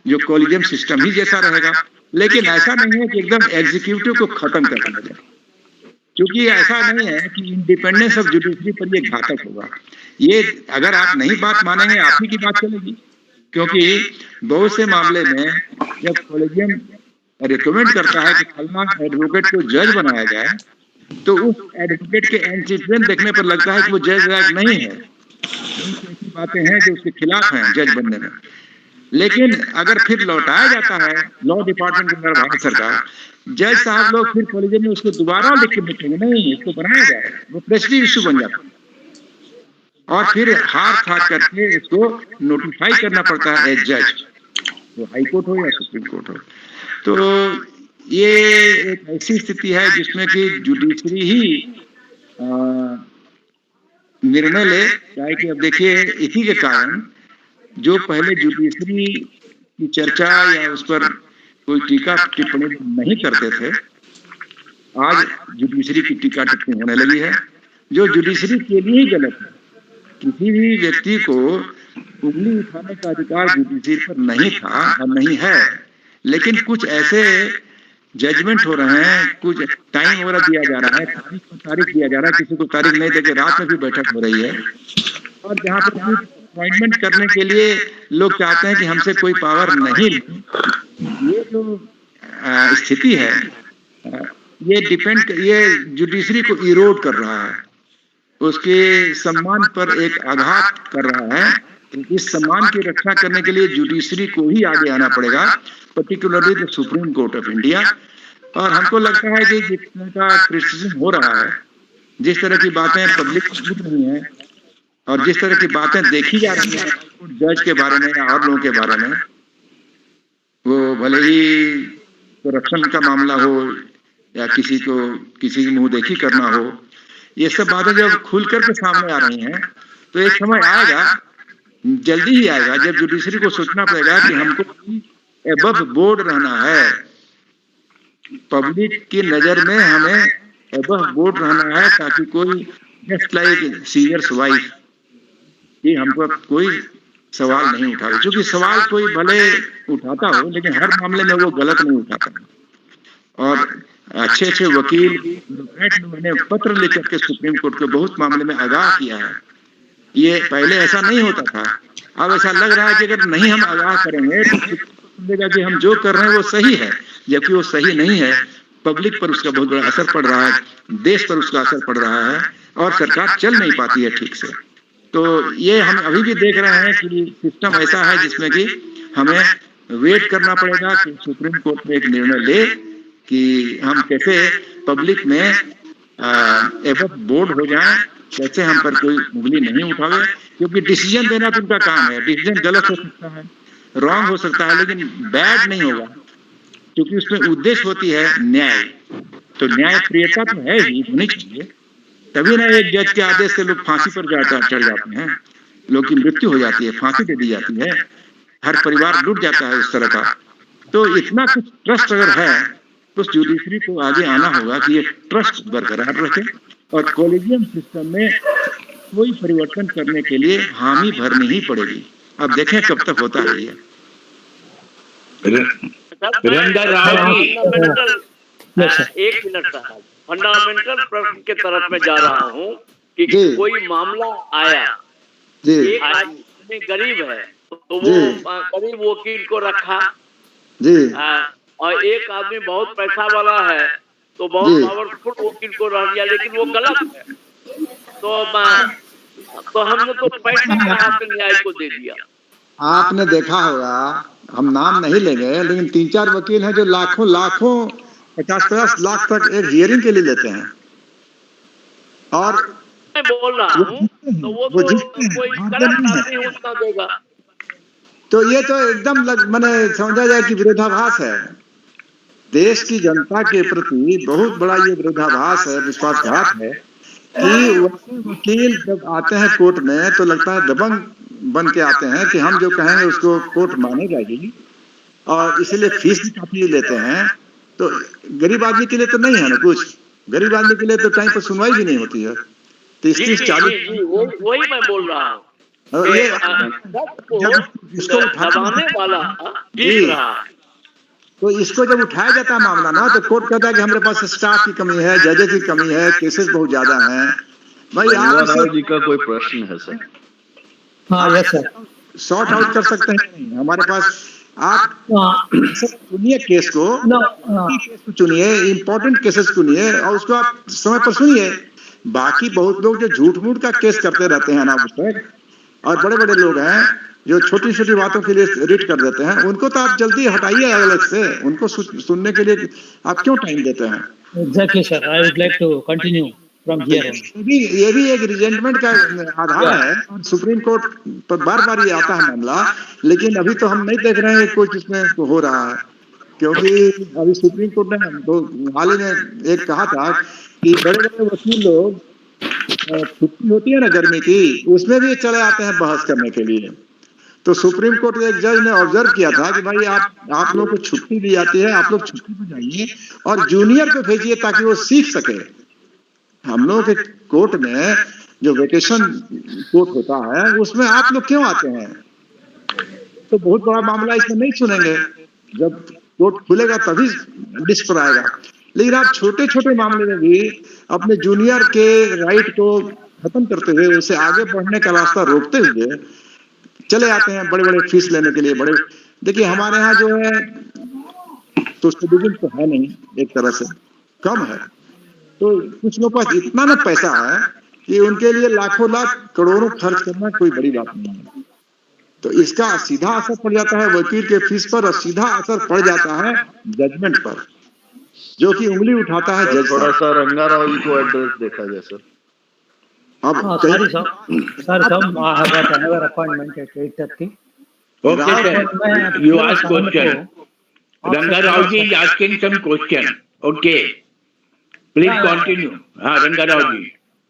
जो कॉलेजियम सिस्टम ही जैसा रहेगा। लेकिन ऐसा नहीं है कि एकदम एग्जीक्यूटिव को खत्म कर दिया जाए, क्योंकि ऐसा नहीं है कि इंडिपेंडेंस ऑफ जुडिशरी पर ये घातक होगा। ये अगर आप नहीं बात मानेंगे, आप ही की बात चलेगी, क्योंकि बहुत से मामले में जब कॉलेजियम रिकमेंड करता है कि फलाना एडवोकेट को जज बनाया जाए, तो उस एडवोकेट के एंटीसीडेंट देखने पर लगता है कि वो जज लायक नहीं है। ऐसी बातें हैं जो उसके खिलाफ हैं जज बनने में। लेकिन अगर फिर लौटाया जाता है लॉ डिपार्टमेंट के अंदर भारत सरकार, जज साहब लोग फिर कॉलेज में उसको दोबारा लिख के भेजेंगे, नहीं इसको बनाया जाए, वो प्रेस्टीज इश्यू बन जाता है, और फिर हार खा करके इसको नोटिफाई करना पड़ता है एज जज, वो हाई कोर्ट हो या सुप्रीम कोर्ट हो। तो ये एक ऐसी स्थिति है जिसमें कि जुडिशरी ही निर्णय ले, चाहे कि अब देखिए इसी के कारण जो पहले जुडिशरी की चर्चा या उस पर कोई टीका टिप्पणी नहीं करते थे, आज जुडिशरी की टीका टिप्पणी होने लगी है, जो जुडिशरी के लिए ही गलत है। किसी भी व्यक्ति को उंगली उठाने का अधिकार जुडिशरी पर नहीं था और नहीं है, लेकिन कुछ ऐसे जजमेंट हो रहे हैं, कुछ टाइम वगैरह दिया जा रहा है, तारीख दिया जा रहा है, किसी को तारीख नहीं देके रात में भी बैठक हो रही है, और जहाँ पर अपॉइंटमेंट करने के लिए लोग चाहते हैं कि हमसे कोई पावर नहीं। ये जो स्थिति है, ये जुडिशरी को इरोड कर रहा है, उसके सम्मान पर एक आघात कर रहा है। इस सम्मान की रक्षा करने के लिए जुडिशरी को ही आगे आना पड़ेगा, particularly the supreme court of India. और हमको लगता है कि जिस तरह का क्रिटिसिज्म हो रहा है, जिस तरह की बातें पब्लिक को छूट रही हैं, और जिस तरह की बातें देखी जा रही हैं जज के बारे में या और लोगों के बारे में, वो भले ही करप्शन का मामला हो या किसी की मुंह देखी करना हो, ये सब बातें जब खुल करके सामने आ रही हैं, तो एक समय आएगा, जल्दी ही आएगा, जब जुडिशरी को सोचना पड़ेगा कि हमको एबव बोर्ड रहना है, पब्लिक की नजर में हमें एबव बोर्ड रहना है, ताकि कोई जस्ट लाइक सीनियर्स वाइफ कि हमको कोई सवाल नहीं उठावे, क्योंकि सवाल कोई भले उठाता हो लेकिन हर मामले में वो गलत नहीं उठाता। और अच्छे अच्छे वकील ने पत्र लिख करके सुप्रीम कोर्ट को बहुत मामले में आगाह किया है। ये पहले ऐसा नहीं होता था, अब ऐसा लग रहा है कि अगर नहीं हम आगाह करेंगे तो समझेगा कि हम जो कर रहे हैं वो सही है, जबकि वो सही नहीं है। पब्लिक पर उसका बहुत बड़ा असर पड़ रहा है, देश पर उसका असर पड़ रहा है, और सरकार चल नहीं पाती है ठीक से। तो ये हम अभी भी देख रहे हैं कि सिस्टम ऐसा है जिसमें कि हमें वेट करना पड़ेगा कि सुप्रीम कोर्ट में एक निर्णय ले कि हम कैसे पब्लिक में एबव बोर्ड हो जाएं, कैसे हम पर कोई उंगली नहीं उठावे, क्योंकि डिसीजन देना तो उनका काम है। डिसीजन गलत हो सकता है, रॉन्ग हो सकता है, लेकिन बैड नहीं होगा, क्योंकि उसमें उद्देश्य होती है न्याय। तो न्याय प्रियता तो है ही, होनी चाहिए, तभी ना एक जज के आदेश से लोग फांसी पर चढ़ जाते हैं, लोग की मृत्यु हो जाती है, फांसी दे दी जाती है, हर परिवार लूट जाता है उस तरह का। तो इतना कुछ ट्रस्ट अगर है तो जुडिशरी को आगे आना होगा कि ये ट्रस्ट बरकरार रखे, और कॉलेजियम सिस्टम में कोई परिवर्तन करने के लिए हामी भरनी ही पड़ेगी। अब देखें कब तक होता है ये। वीरेंद्र राव जी, एक मिनट साहब, फंडामेंटल प्रश्न के तरफ में जा रहा हूँ कि कोई मामला आया, एक आदमी गरीब है तो वो गरीब वकील को रखा, और एक आदमी बहुत पैसा वाला है तो बहुत जी। पावरफुल वकील को रह दिया, लेकिन वो गलत है। तो हमने तो पैसे के हाथ में न्याय को दे दिया। आपने देखा होगा, हम नाम नहीं लेंगे, लेकिन 3-4 वकील हैं जो लाखों लाखों 50-50 लाख तक एक हियरिंग के लिए लेते हैं और मैं बोल रहा हूँ तो वो तो जीतते हैं, कोई हारते गलत नहीं आदमी हैं। उतना देगा। तो ये तो एकदम मैंने समझा जाए कि विरोधाभास है। देश की जनता के प्रति बहुत बड़ा ये विरोधाभास है, विश्वासघात है कि वकील जब आते हैं कोर्ट में तो लगता है दबंग बन के आते हैं कि हम जो कहेंगे उसको कोर्ट मानेगा ही, और इसीलिए फीस भी काफी लेते हैं। तो गरीब आदमी के लिए तो नहीं है ना कुछ, गरीब आदमी के लिए तो टाइम पर सुनवाई भी नहीं होती है। 30-40 वही मैं बोल रहा हूँ। ये इसको दबाने वाला जीत रहा है। तो इसको जब उठाया जाता है मामला ना, तो कोर्ट कहता है कि हमारे पास स्टाफ की कमी है, जजेस की कमी है, केसेस बहुत ज्यादा हैं। भाई आप राव जी का कोई प्रश्न है सर? हाँ, यस सर। सॉर्ट आउट कर सकते हैं हमारे पास। आप सुनिए केस को, चुनिए इंपॉर्टेंट केसेस चुनिए और उसको आप समय पर सुनिए। बाकी बहुत लोग जो झूठ मूठ का केस करते रहते हैं ना पुस्तक, और बड़े बड़े लोग हैं जो छोटी छोटी बातों के लिए रिट कर देते हैं, उनको तो आप जल्दी हटाइए अलग से। उनको सुनने के लिए आप क्यों टाइम देते हैं? Exactly, sir. I would like to continue from here on. ये भी एक रिजेंटमेंट का आधार है, और सुप्रीम कोर्ट पर बार बार ये आता है मामला, लेकिन अभी तो हम नहीं देख रहे हैं कुछ इसमें हो रहा है। क्योंकि अभी सुप्रीम कोर्ट ने हाल ही में एक कहा था कि बड़े बड़े वकील लोग छुट्टी होती है ना गर्मी की, उसमें भी चले आते हैं बहस करने के लिए। तो सुप्रीम कोर्ट के एक जज ने ऑब्जर्व किया था कि भाई आप लोग को छुट्टी दी जाती है, आप लोग छुट्टी पर जाइए और जूनियर को भेजिए ताकि वो सीख सके। हम लोग के कोर्ट में जो वेकेशन कोर्ट होता है उसमें आप लोग क्यों आते हैं? तो बहुत बड़ा मामला इसमें नहीं सुनेंगे, जब कोर्ट खुलेगा तभी लिस्ट पर आएगा। लेकिन आप छोटे छोटे मामले में भी अपने जूनियर के राइट को खत्म करते हुए उसे आगे बढ़ने का रास्ता रोकते हुए चले आते हैं बड़े बड़े फीस लेने के लिए। बड़े देखिए हमारे यहाँ जो है तो सिटीजन तो है नहीं, एक तरह से कम है, तो कुछ लोगों के पास इतना ना पैसा है कि उनके लिए लाखों लाख करोड़ों खर्च करना कोई बड़ी बात नहीं है। तो इसका सीधा असर पड़ जाता है वकील के फीस पर, और सीधा असर पड़ जाता है जजमेंट पर, जो कि उंगली उठाता है जज। थोड़ा सा रंगाराव जी को एड्रेस देखा जाए सर। अब Sorry, sir. Sorry, sir. I have got another appointment at 8:30. Okay, sir. You ask question. Ranga Rao ji is asking some question. Okay. Please continue. हाँ, Ranga Rao ji.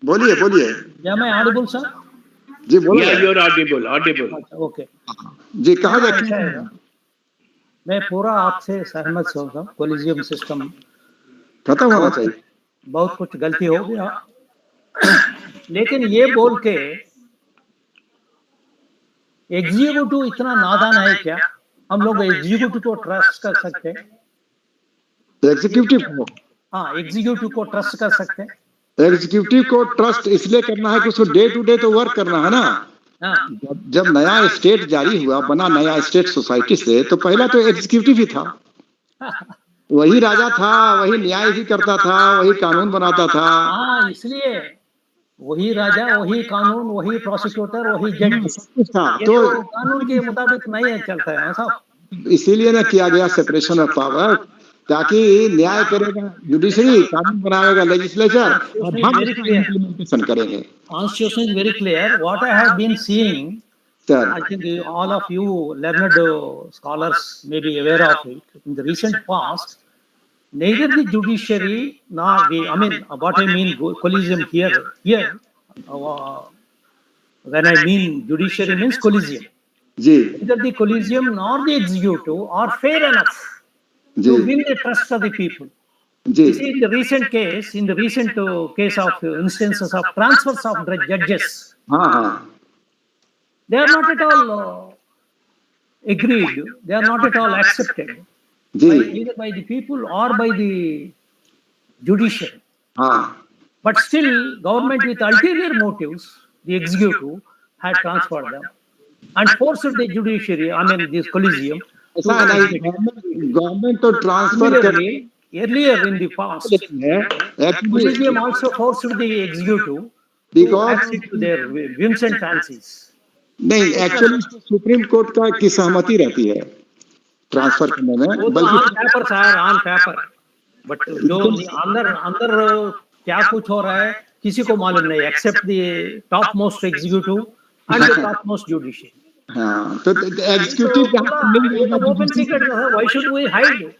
बोलिए बोलिए। Am I audible, sir? जी बोलिए। Yeah, you're audible. Audible. Okay. जी कहा हाँ, जाए? ऐसा है। मैं पूरा आपसे सहमत हूँ। कोलिजियम सिस्टम खत्म होना चाहिए। बहुत कुछ गलती हो गया, लेकिन ये बोल के एग्जीक्यूटिव इतना नादान है क्या? हम लोग एग्जीक्यूटिव को ट्रस्ट कर सकते हैं? एग्जीक्यूटिव को? हाँ, एग्जीक्यूटिव को ट्रस्ट कर सकते हैं। एग्जीक्यूटिव को ट्रस्ट इसलिए करना है कि उसको डे टू डे तो वर्क करना है ना। हाँ, जब नया स्टेट जारी हुआ, बना नया स्टेट सोसाइटी से, तो पहला तो एग्जीक्यूटिव ही था। वही राजा था, वही न्याय भी करता था, वही कानून बनाता था। हाँ, इसलिए वही राजा, वही कानून, वही प्रोसिक्यूटर, वही जज था। तो कानून के मुताबिक नहीं चलता है साहब। इसीलिए ना किया गया सेपरेशन ऑफ पावर, ताकि न्याय करेगा जुडिशरी, कानून बनाएगा लेजिस्लेचर, और हम इसका इम्प्लीमेंटेशन करेंगे। Constitution is very clear. What I have been seeing, I think all of you learned scholars may be aware of it. In the recent past, neither the judiciary nor what I mean collegium here, when I mean judiciary means collegium. Ji. Neither the collegium nor the executive are fair enough to win the trust of the people. Ji. You see, in the recent case of instances of transfers of judges, हाँ हाँ, they are not at all agreed. They are not at all accepted either by the people or by the judiciary. हाँ, But still, government with ulterior motives, the executive had transferred them and forced the judiciary, this collegium, ऐसा है नहीं, government तो transfer कर Earlier in the past, Collegium also forced the executive to Because- accede to their whims and fancies. नहीं, actually supreme court का की सहमति रहती है ट्रांसफर करने में, वो तो बल्कि on paper sir, on paper, but जो अंदर अंदर क्या कुछ हो रहा है किसी को मालूम नहीं, except the top most executive and the top most judiciary. हाँ, तो executive open secret, why should we hide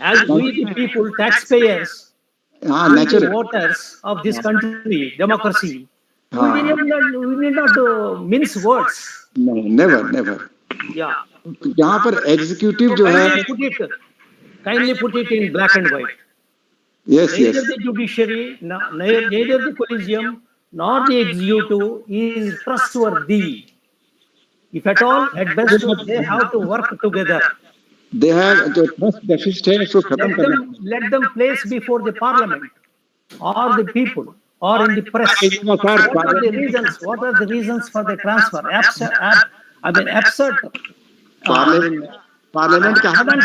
as we the people, taxpayers, हाँ, we the natural, voters of this country, democracy, हाँ, we need not mince words. नहीं, never never. Yeah. यहाँ पर executive जो है, Kindly put it in black and white. Yes Neither yes, the judiciary, neither the collegium, nor the executive is trustworthy. If at all, at best, they have to work together. They have जो trust deficit है उसको खत्म करना. Let them place before the parliament or the people or in the press. What are the reasons? What are the reasons for the transfer? Absurd. Parliament का Sudden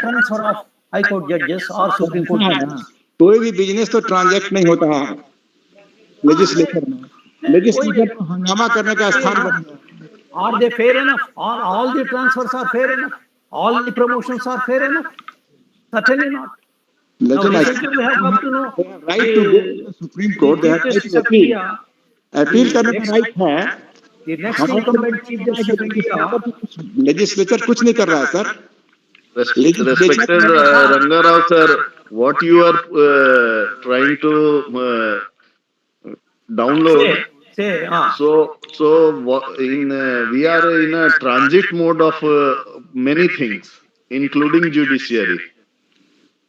transfer of High Court judges or Supreme Court judges. कोई भी business तो transact नहीं होता है legislature में. Legislature तो हंगामा करने का स्थान बन गया. Are they fair enough? Or all the transfers are fair enough? All the promotions are fair enough? Certainly not. Now, लेकिन recently we have come to know right to go to supreme court, they have right to appeal. Appeal करने का right है. the next incumbent Chief Justice of India. Legislature कुछ नहीं कर रहा है sir. Respected Ranga Rao sir, what you are trying to download. Say, So we are in a transit mode of many things, including judiciary.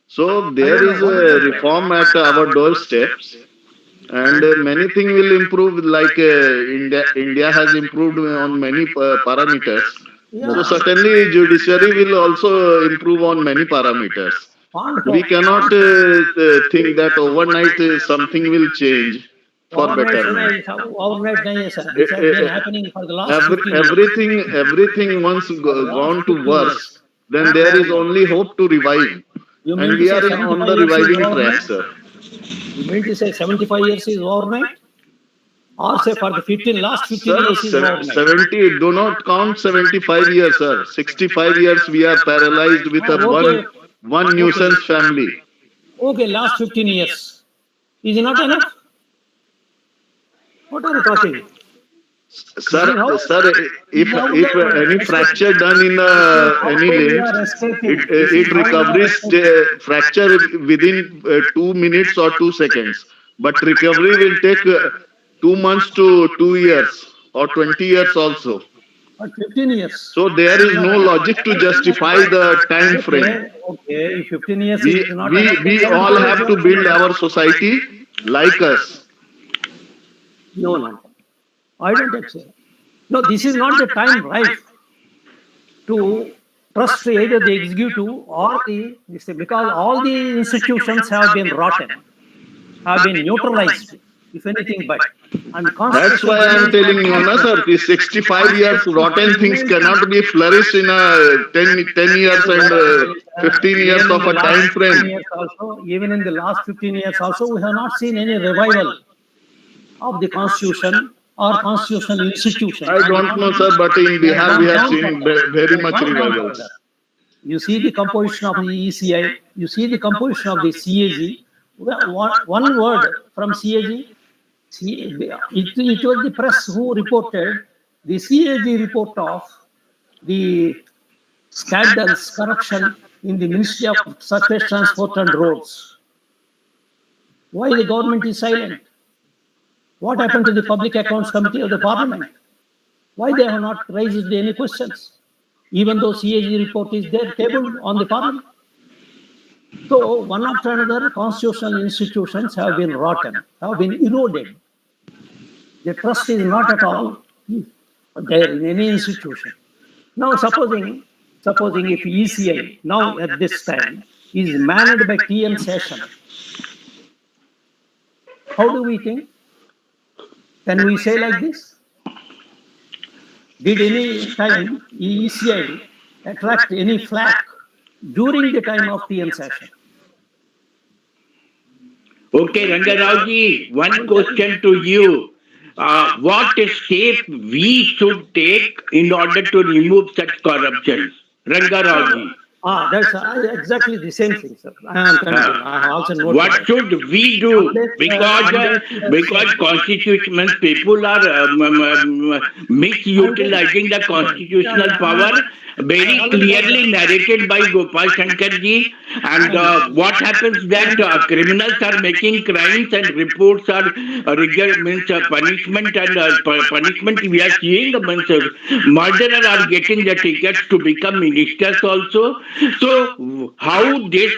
So there is a reform at our doorsteps, and many things will improve. Like India has improved on many parameters. Yeah. So certainly judiciary will also improve on many parameters. We cannot think that overnight something will change for betterment. Overnight nahi hai, sir. This has been happening for the last 15 years. Everything once gone to worse, then there is only hope to revive. You mean And to we say are 75 on the years is reviving track, overnight? sir. You mean to say 75 years is overnight? Or say for the last 15 Sir, years is overnight? 70, do not count 75 years, sir. 65 years we are paralyzed with a Okay. one nuisance family. Okay, last 15 years. Is it not enough? What are you talking? Sir, if any fracture done in any limb, it recovers fracture within 2 minutes or 2 seconds. But recovery will take 2 months to 2 years or 20 years also. But 15 years. So there is no logic to justify the time frame. Okay, if 15 years We, is not we, enough, we then all have to build our society like us. No, no. I don't accept. No, this is not the time right to trust either the executive or this thing, because all the institutions have been rotten, have been neutralized, if anything but. And That's why I am telling you, na, sir, the 65 years rotten things cannot be flourished in a 10 years and 15 years of a time frame. Even in the last 15 years also, we have not seen any revival of the constitution or constitutional institution. I don't know, sir, but in Bihar we have seen very much revivals. You see the composition of the ECI, you see the composition of the CAG. One word from CAG, it was the press who reported the CAG report of the scandals, corruption in the Ministry of Surface Transport and Roads. Why the government is silent? What happened to the Public Accounts Committee of the Parliament? Why they have not raised any questions? Even though CAG report is there tabled on the Parliament. So one after another, constitutional institutions have been rotten, have been eroded. The trust is not at all there in any institution. Now supposing if ECI now at this time is managed by TN Session, how do we think? Can we say like this? Did any time ECI attract any flack during the time of TM session. Okay, Rangarao ji, one question to you. What step we should take in order to remove such corruption? Rangarao ji. That's exactly the same thing, sir. I am continuing. I have also noted What that. should we do? Because constitutional people are misutilizing the constitutional power, very clearly narrated by Gopal Shankar ji. And what happens that criminals are making crimes and reports are means punishment and punishment we are seeing means murderer are getting the tickets to become ministers also. So how this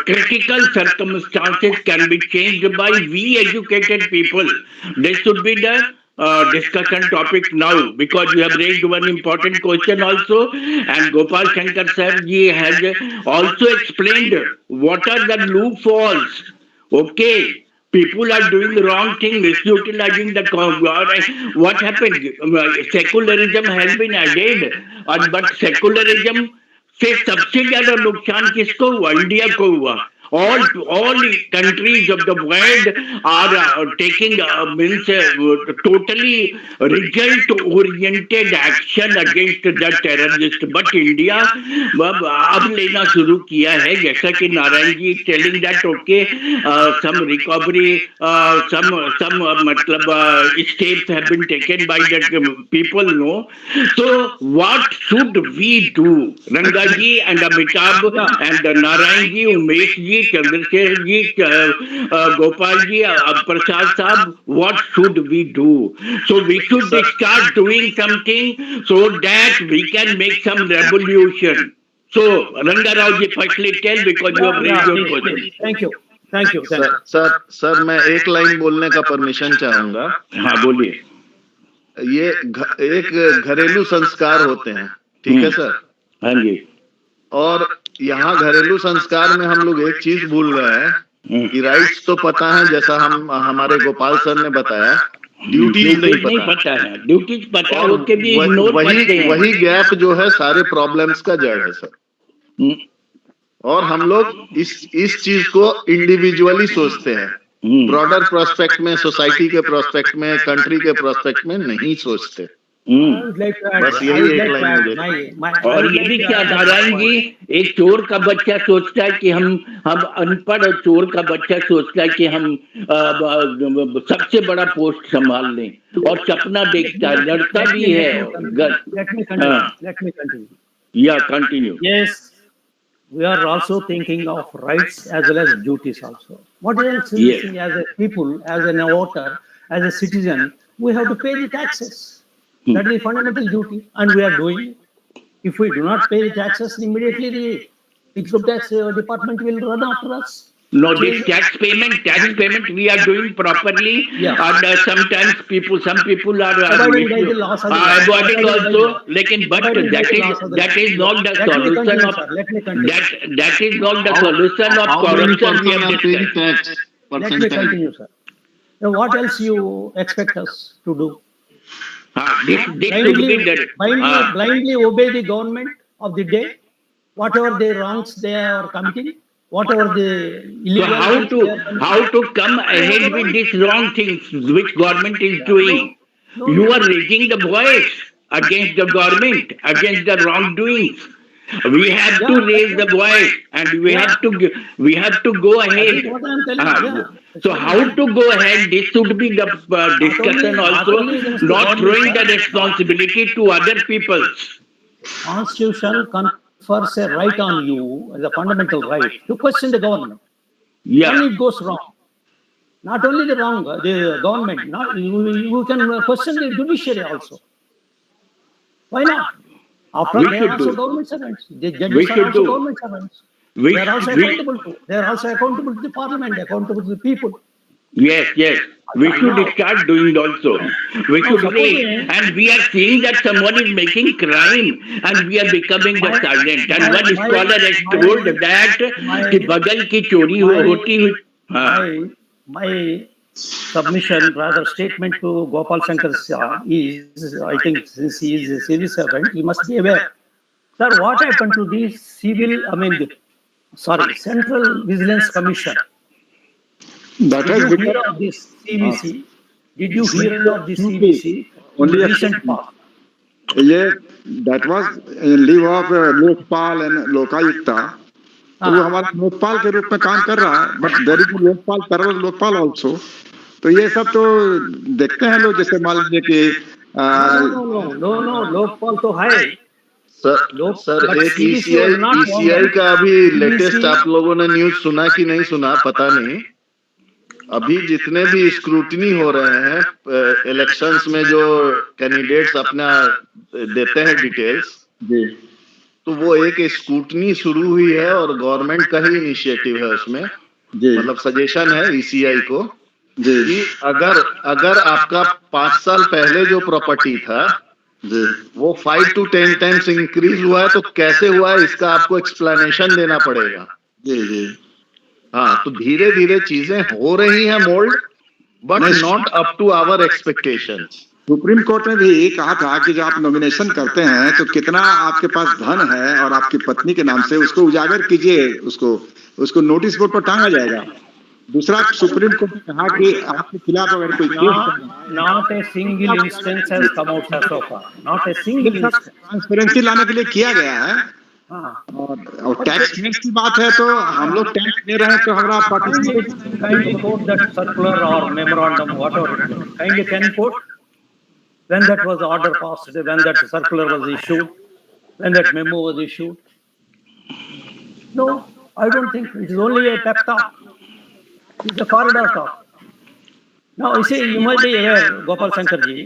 critical circumstances can be changed by we educated people? This should be the discussion topic now, because you have raised one important question also, and Gopal Shankar sir ji has also explained what are the loopholes. Okay, people are doing the wrong thing, misutilizing the what happened? Secularism has been added, but secularism से सबसे ज्यादा नुकसान किसको हुआ? India को हुआ. All countries of the world are taking means totally result oriented action against the terrorist, but India अब लेना शुरू किया है, जैसा कि Narayan ji telling that okay some recovery some मतलब steps have been taken by the people, no? So what should we do? Ranga ji and Amitabh and Narayan ji, Umesh ji, Chandrasekhar ji, Gopal ji, Prasad Saab, what should we do? So we should start doing something so that we can make some revolution. So Ranga Rao ji, firstly tell, because you have raised your question. Thank you. Thank you. Thank you. Sir मैं एक line बोलने का permission चाहूंगा. हाँ बोलिए. ये एक घरेलू संस्कार होते हैं, ठीक है सर? हाँ जी. और यहाँ घरेलू संस्कार में हम लोग एक चीज भूल रहे हैं कि राइट्स तो पता है, जैसा हमारे गोपाल सर ने बताया, ड्यूटीज नहीं पता है. ड्यूटीज पता है, उसके भी वही गैप जो है सारे प्रॉब्लम्स का जड़ है सर. और हम लोग इस चीज को इंडिविजुअली सोचते हैं, ब्रॉडर प्रोस्पेक्ट में, सोसाइटी के प्रोस्पेक्ट में, कंट्री के प्रोस्पेक्ट में नहीं सोचते. बस यही एक लाइन. और ये भी क्या नारायण जी, एक चोर का बच्चा सोचता है कि हम अनपढ़, और चोर का बच्चा सोचता है कि हम सबसे बड़ा पोस्ट संभाल लें, और सपना देखता है, लड़ता भी है. Let me continue. Yeah, continue. Yes, we are also thinking of rights as well as duties also. What else is Yes. as a people, as a voter, as a citizen, we have to pay the taxes. That is a fundamental duty, and we are doing it. If we do not pay the taxes, immediately the income tax department will run after us. No, this tax payment we are doing properly. Yeah. And sometimes some people are Avoiding the laws of the avoiding also. Lekin, but that is not the solution of that is not the solution of corruption we have discussed. Let me continue, sir. Now, what else you expect us to do? This should be done. Blindly obey the government of the day, whatever the wrongs they are committing, whatever the illegal. So how to come ahead with these wrong things which government is doing? You are raising the voice against the government, against the wrongdoings. We have to raise the voice, and we have to go ahead. What I am telling you. So how to go ahead? This should be the discussion also, not throwing the responsibility to other people. Constitution confers a right on you as a fundamental right to question the government. Yeah. When it goes wrong, not only the wrong, the government, you can question the judiciary also. Why not? After they are also government servants. The judges are also government servants. They are also accountable to the parliament, accountable to the people. Yes. We should start doing also. We should read. And we are seeing that someone is making crime, and we are becoming the silent. And one scholar has told that कि बगल की चोरी होती हुई. My submission, rather statement to Gopal Shankar is, I think, since he is a civil servant, he must be aware. Sir, what happened to the Central Vigilance Commission? That Did has you hear become of this CVC? Did you hear of the CVC in only the a recent past? ये that was in lieu of Lokpal and Lokayukta, तो वो हमारे लोकपाल के रूप में काम कर रहा है, but there is Lokpal parallel Lokpal also. तो ये सब तो देखते हैं लोग, जैसे मान लीजिए कि नो लोकपाल तो है सर एक ईसीआई का अभी लेटेस्ट आप लोगों ने न्यूज सुना कि नहीं सुना पता नहीं। अभी जितने भी स्क्रूटनी हो रहे हैं इलेक्शंस में, जो कैंडिडेट्स अपना देते हैं डिटेल्स, तो वो एक स्क्रूटनी शुरू हुई है और गवर्नमेंट का ही इनिशिएटिव है उसमें। मतलब सजेशन है ईसीआई को कि अगर आपका 5 साल पहले जो प्रॉपर्टी था वो 5 to 10 टाइम्स इंक्रीज हुआ है, तो कैसे हुआ है इसका आपको एक्सप्लेनेशन देना पड़ेगा। हाँ, तो धीरे धीरे चीजें हो रही हैं mould, but not up to our expectation. Supreme court ने भी कहा था कि जब आप नॉमिनेशन करते हैं तो कितना आपके पास धन है और आपकी पत्नी के नाम से उसको उजागर कीजिए, उसको नोटिस बोर्ड पर टांगा जाएगा। दूसरा, सुप्रीम कोर्ट ने कहा कि आपके खिलाफ अगर कोई not a single instance has come out so far, not a single instance. Transparency लाने के लिए किया गया है। और टैक्स की बात है तो हम लोग टैक्स दे रहे हैं, तो हमारा kindly quote that circular or memorandum, whatever it is. Kindly can quote when that was order passed, when that circular was issued, when that memo was issued. No, I don't think it is only a pep talk. It's a corridor talk. Now, you see, you might be aware, Gopal Shankar ji,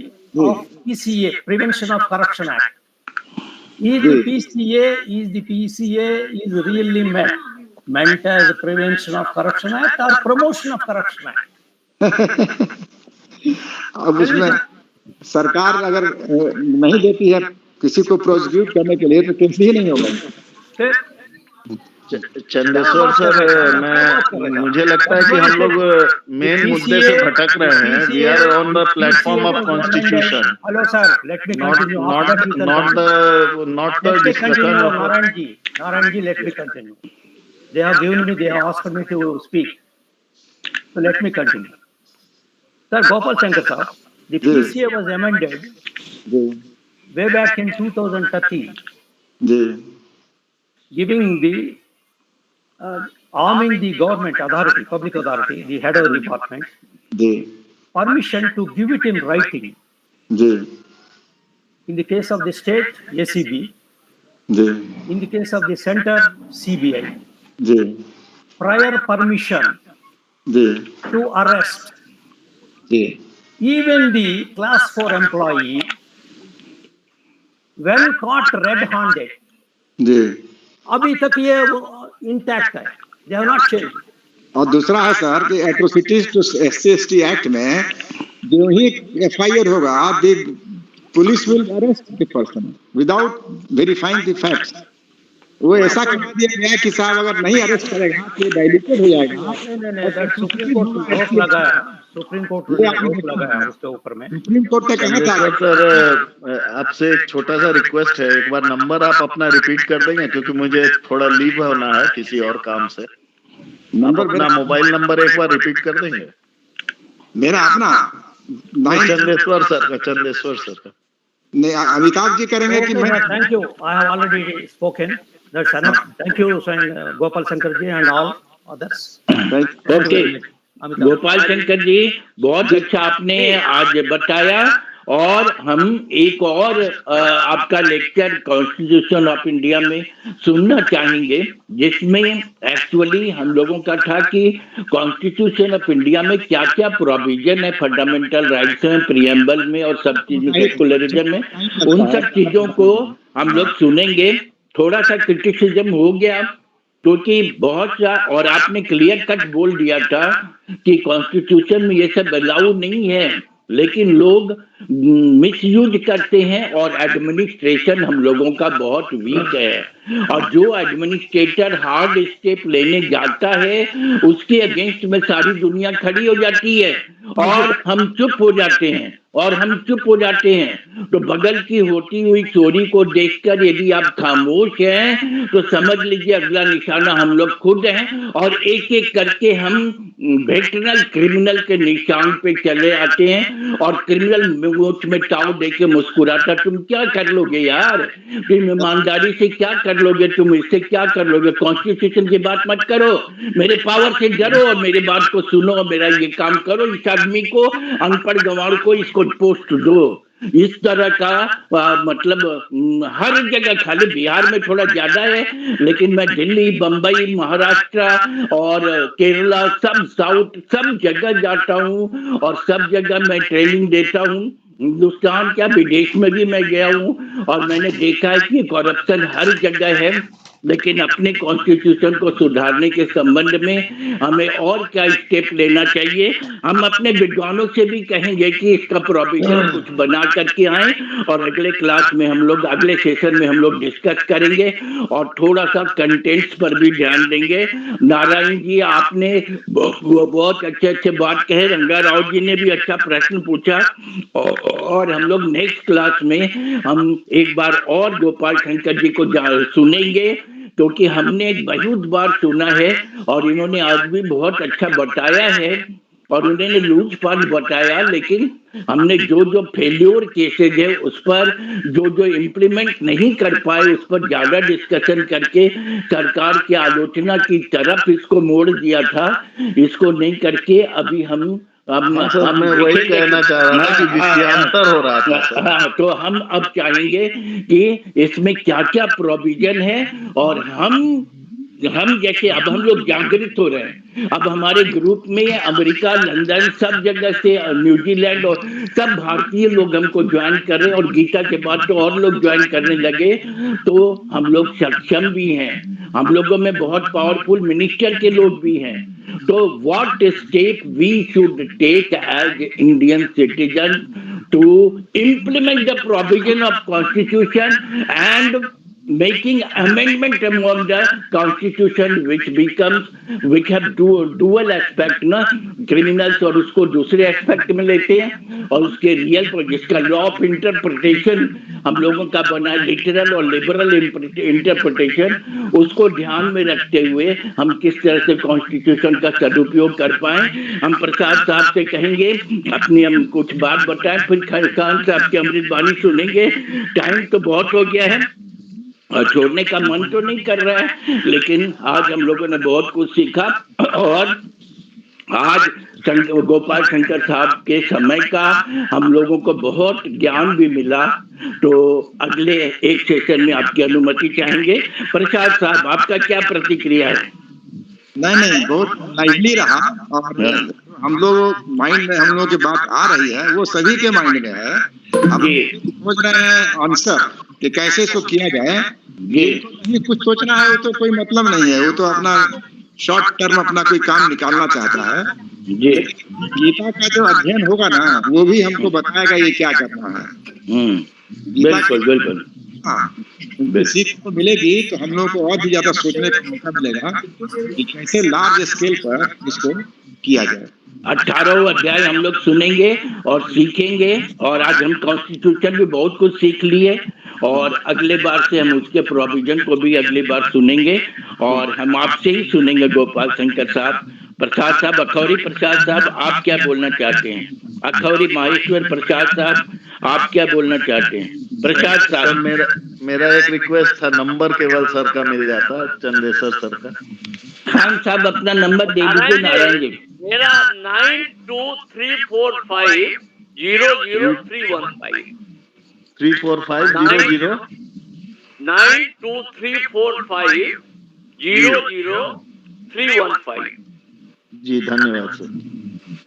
of PCA, Prevention of Corruption Act. Is the PCA is really meant as Prevention of Corruption Act or Promotion of Corruption Act? अब उसमें सरकार अगर नहीं देती है किसी को prosecute करने के लिए तो केस ही नहीं होगा। चंदेश्वर सर, मुझे लगता है कि हम लोग मेन मुद्दे से भटक रहे हैं। We are on the platform of constitution, hello sir, let me continue. not the discussion of Narayan ji, let me continue. They have asked me to speak, so let me continue. Sir, Gopal Shankar sir, the PCA was amended way back in 2013, giving the arming the government authority, public authority, the head of the department, permission to give it in writing. In the case of the state, ACB. In the case of the center, CBI. Prior permission to arrest even the class 4 employee when caught red-handed. अभी तक ये intact है, they have not changed. और दूसरा है sir कि atrocities to SC/ST act में जो ही FIR होगा, the police will arrest the person without verifying the facts. वो ऐसा कर दिया गया कि साहब अगर नहीं अरेस्ट करेगा तो डाइल्यूटेड हो जाएगा। नहीं, सुप्रीम कोर्ट ने रोक लगाया, सुप्रीम कोर्ट ने रोक लगाया उसके ऊपर में। सुप्रीम कोर्ट ने कहा था। सर, आपसे एक छोटा सा रिक्वेस्ट है, एक बार नंबर आप अपना रिपीट कर देंगे, क्योंकि मुझे थोड़ा लीव होना है किसी और काम से। नंबर, अपना मोबाइल नंबर एक बार रिपीट कर देंगे। मेरा अपना चंदेश्वर सर का नहीं, अमिताभ जी करेंगे कि मैं। Thank you, I have already spoken, that's enough. Thank you Gopal Shankar ji and all others. Okay, Gopal Shankar ji, बहुत अच्छा आपने आज बताया। और हम एक और आपका लेक्चर कॉन्स्टिट्यूशन ऑफ इंडिया में सुनना चाहेंगे, जिसमें एक्चुअली हम लोगों का था कि कॉन्स्टिट्यूशन ऑफ इंडिया में क्या क्या प्रोविजन है फंडामेंटल राइट्स में, प्रीएम्बल में और सब चीजों सेकुलरिज्म में, उन सब चीजों को हम लोग सुनेंगे। थोड़ा सा क्रिटिसिज्म हो गया क्योंकि बहुत सा, और आपने क्लियर कट बोल दिया था कि कॉन्स्टिट्यूशन में ये सब अलाउ नहीं है, लेकिन लोग मिसयूज करते हैं और एडमिनिस्ट्रेशन हम लोगों का बहुत वीक है। और जो एडमिनिस्ट्रेटर हार्ड स्टेप लेने जाता है उसके अगेंस्ट में सारी दुनिया खड़ी हो जाती है और हम चुप हो जाते हैं तो बगल की होती हुई चोरी को देखकर यदि आप खामोश हैं तो समझ लीजिए अगला निशाना हम लोग खुद हैं और एक एक करके हम वेटरनल क्रिमिनल के निशान पे चले आते हैं और क्रिमिनल मुंह में ताव देके मुस्कुराता, तुम क्या कर लोगे यार, तुम ईमानदारी से क्या कर लोगे, तुम इससे क्या कर लोगे, कॉन्स्टिट्यूशन की बात मत करो, मेरे पावर से डरो और मेरी बात को सुनो, मेरा ये काम करो, इस आदमी को, अनपढ़ गंवार को इसको पोस्ट दो। इस तरह का मतलब हर जगह, खाली बिहार में थोड़ा ज्यादा है लेकिन मैं दिल्ली, बंबई, महाराष्ट्र और केरला, सब साउथ, सब जगह जाता हूँ और सब जगह मैं ट्रेनिंग देता हूँ। हिंदुस्तान क्या विदेश में भी मैं गया हूँ और मैंने देखा है कि करप्शन हर जगह है, लेकिन अपने कॉन्स्टिट्यूशन को सुधारने के संबंध में हमें और क्या स्टेप लेना चाहिए। हम अपने विद्वानों से भी कहेंगे कि इसका प्रोविजन कुछ बना करके आए और अगले क्लास में हम लोग, अगले सेशन में हम लोग डिस्कस करेंगे और थोड़ा सा कंटेंट्स पर भी ध्यान देंगे। नारायण जी आपने बहुत अच्छे अच्छे बात कहे, रंगा राव जी ने भी अच्छा प्रश्न पूछा और हम लोग नेक्स्ट क्लास में हम एक बार और गोपाल शंकर जी को सुनेंगे क्योंकि हमने बहुत बार सुना है और इन्होंने आज भी बहुत अच्छा बताया है और उन्होंने लूज पान बताया, लेकिन हमने जो जो फेल्योर केसेज है उस पर जो जो इम्प्लीमेंट नहीं कर पाए उस पर ज्यादा डिस्कशन करके सरकार की आलोचना की तरफ इसको मोड़ दिया था। इसको नहीं करके अभी हम सर मैं वही कहना चाह रहा था कि विषयांतर हो रहा था सर। हाँ, तो हम अब चाहेंगे कि इसमें क्या क्या प्रोविजन है और हम जैसे अब हम लोग जागृत हो रहे हैं, अब हमारे ग्रुप में अमेरिका, लंदन, सब जगह से, न्यूजीलैंड और सब भारतीय लोग हमको ज्वाइन कर रहे हैं और गीता के बाद तो और लोग ज्वाइन करने लगे, तो हम लोग सक्षम भी हैं, हम लोगों में बहुत पावरफुल मिनिस्टर के लोग भी हैं। तो what step we should take as Indian citizen to implement the provision of Constitution and making amendment among the Constitution which have dual aspect ना, criminals और उसको दूसरे एस्पेक्ट में लेते हैं और उसके रियल पर जिसका लॉ ऑफ इंटरप्रिटेशन हम लोगों का बना है, लिटरल और लिबरल इंटरप्रिटेशन, उसको ध्यान में रखते हुए हम किस तरह से कॉन्स्टिट्यूशन का सदुपयोग कर पाए। हम प्रसाद साहब से कहेंगे अपनी हम कुछ बात बताएं, फिर खान साहब की अमृत वाणी सुनेंगे। टाइम तो बहुत हो गया है और छोड़ने का मन तो नहीं कर रहा है, लेकिन आज हम लोगों ने बहुत कुछ सीखा और आज गोपाल शंकर साहब के समय का हम लोगों को बहुत ज्ञान भी मिला। तो अगले एक सेशन में आपकी अनुमति चाहेंगे। प्रसाद साहब आपका क्या प्रतिक्रिया है? नहीं, बहुत लाइवली रहा और हम लोग माइंड में हम लोग की बात आ रही है, वो सभी के माइंड में है। हम सोच रहे हैं आंसर कि कैसे इसको किया जाए, ये कुछ सोचना है वो तो कोई मतलब नहीं है, वो तो अपना शॉर्ट टर्म अपना कोई काम निकालना चाहता है। गीता का जो अध्ययन होगा ना वो भी हमको बताएगा ये क्या करना है। बिल्कुल बिल्कुल, हाँ, सीख तो मिलेगी तो हम लोग को और भी ज्यादा सोचने का मौका मिलेगा कि कैसे लार्ज स्केल पर इसको किया जाए। 18 अध्याय हम लोग सुनेंगे और सीखेंगे और आज हम कॉन्स्टिट्यूशन भी बहुत कुछ सीख लिए और अगले बार से हम उसके प्रोविजन को भी अगली बार सुनेंगे और हम आपसे ही सुनेंगे। गोपाल शंकर साहब, प्रसाद साहब, अखौरी प्रसाद साहब आप क्या बोलना चाहते हैं? अखौरी माहेश्वर प्रसाद साहब आप क्या बोलना चाहते हैं? प्रसाद साहब, मेरा एक रिक्वेस्ट था, नंबर केवल सर का मिल जाता, चंदेसर सर का। खान साहब अपना नंबर दे दीजिए। नारायण जी मेरा 9234500315 34500 9234500315। जी धन्यवाद सर,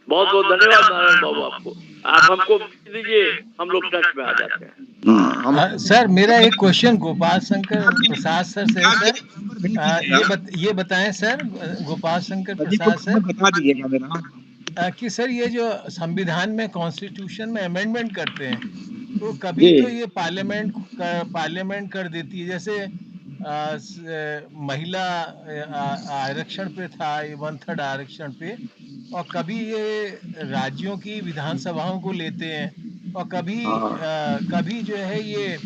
बहुत बहुत धन्यवाद नारायण बाबू आपको। आप हमको दीजिए, हम लोग टच में आ जाते हैं। सर मेरा एक क्वेश्चन गोपाल शंकर प्रसाद सर से है सर, ये बताएं सर, गोपाल शंकर प्रसाद सर बता दीजिएगा मेरा कि सर ये जो संविधान में कॉन्स्टिट्यूशन में अमेंडमेंट करते हैं तो कभी तो ये पार्लियामेंट कर देती है, जैसे महिला आरक्षण पे था, 1/3 आरक्षण पे, और कभी ये राज्यों की विधानसभाओं को लेते हैं, और कभी जो है ये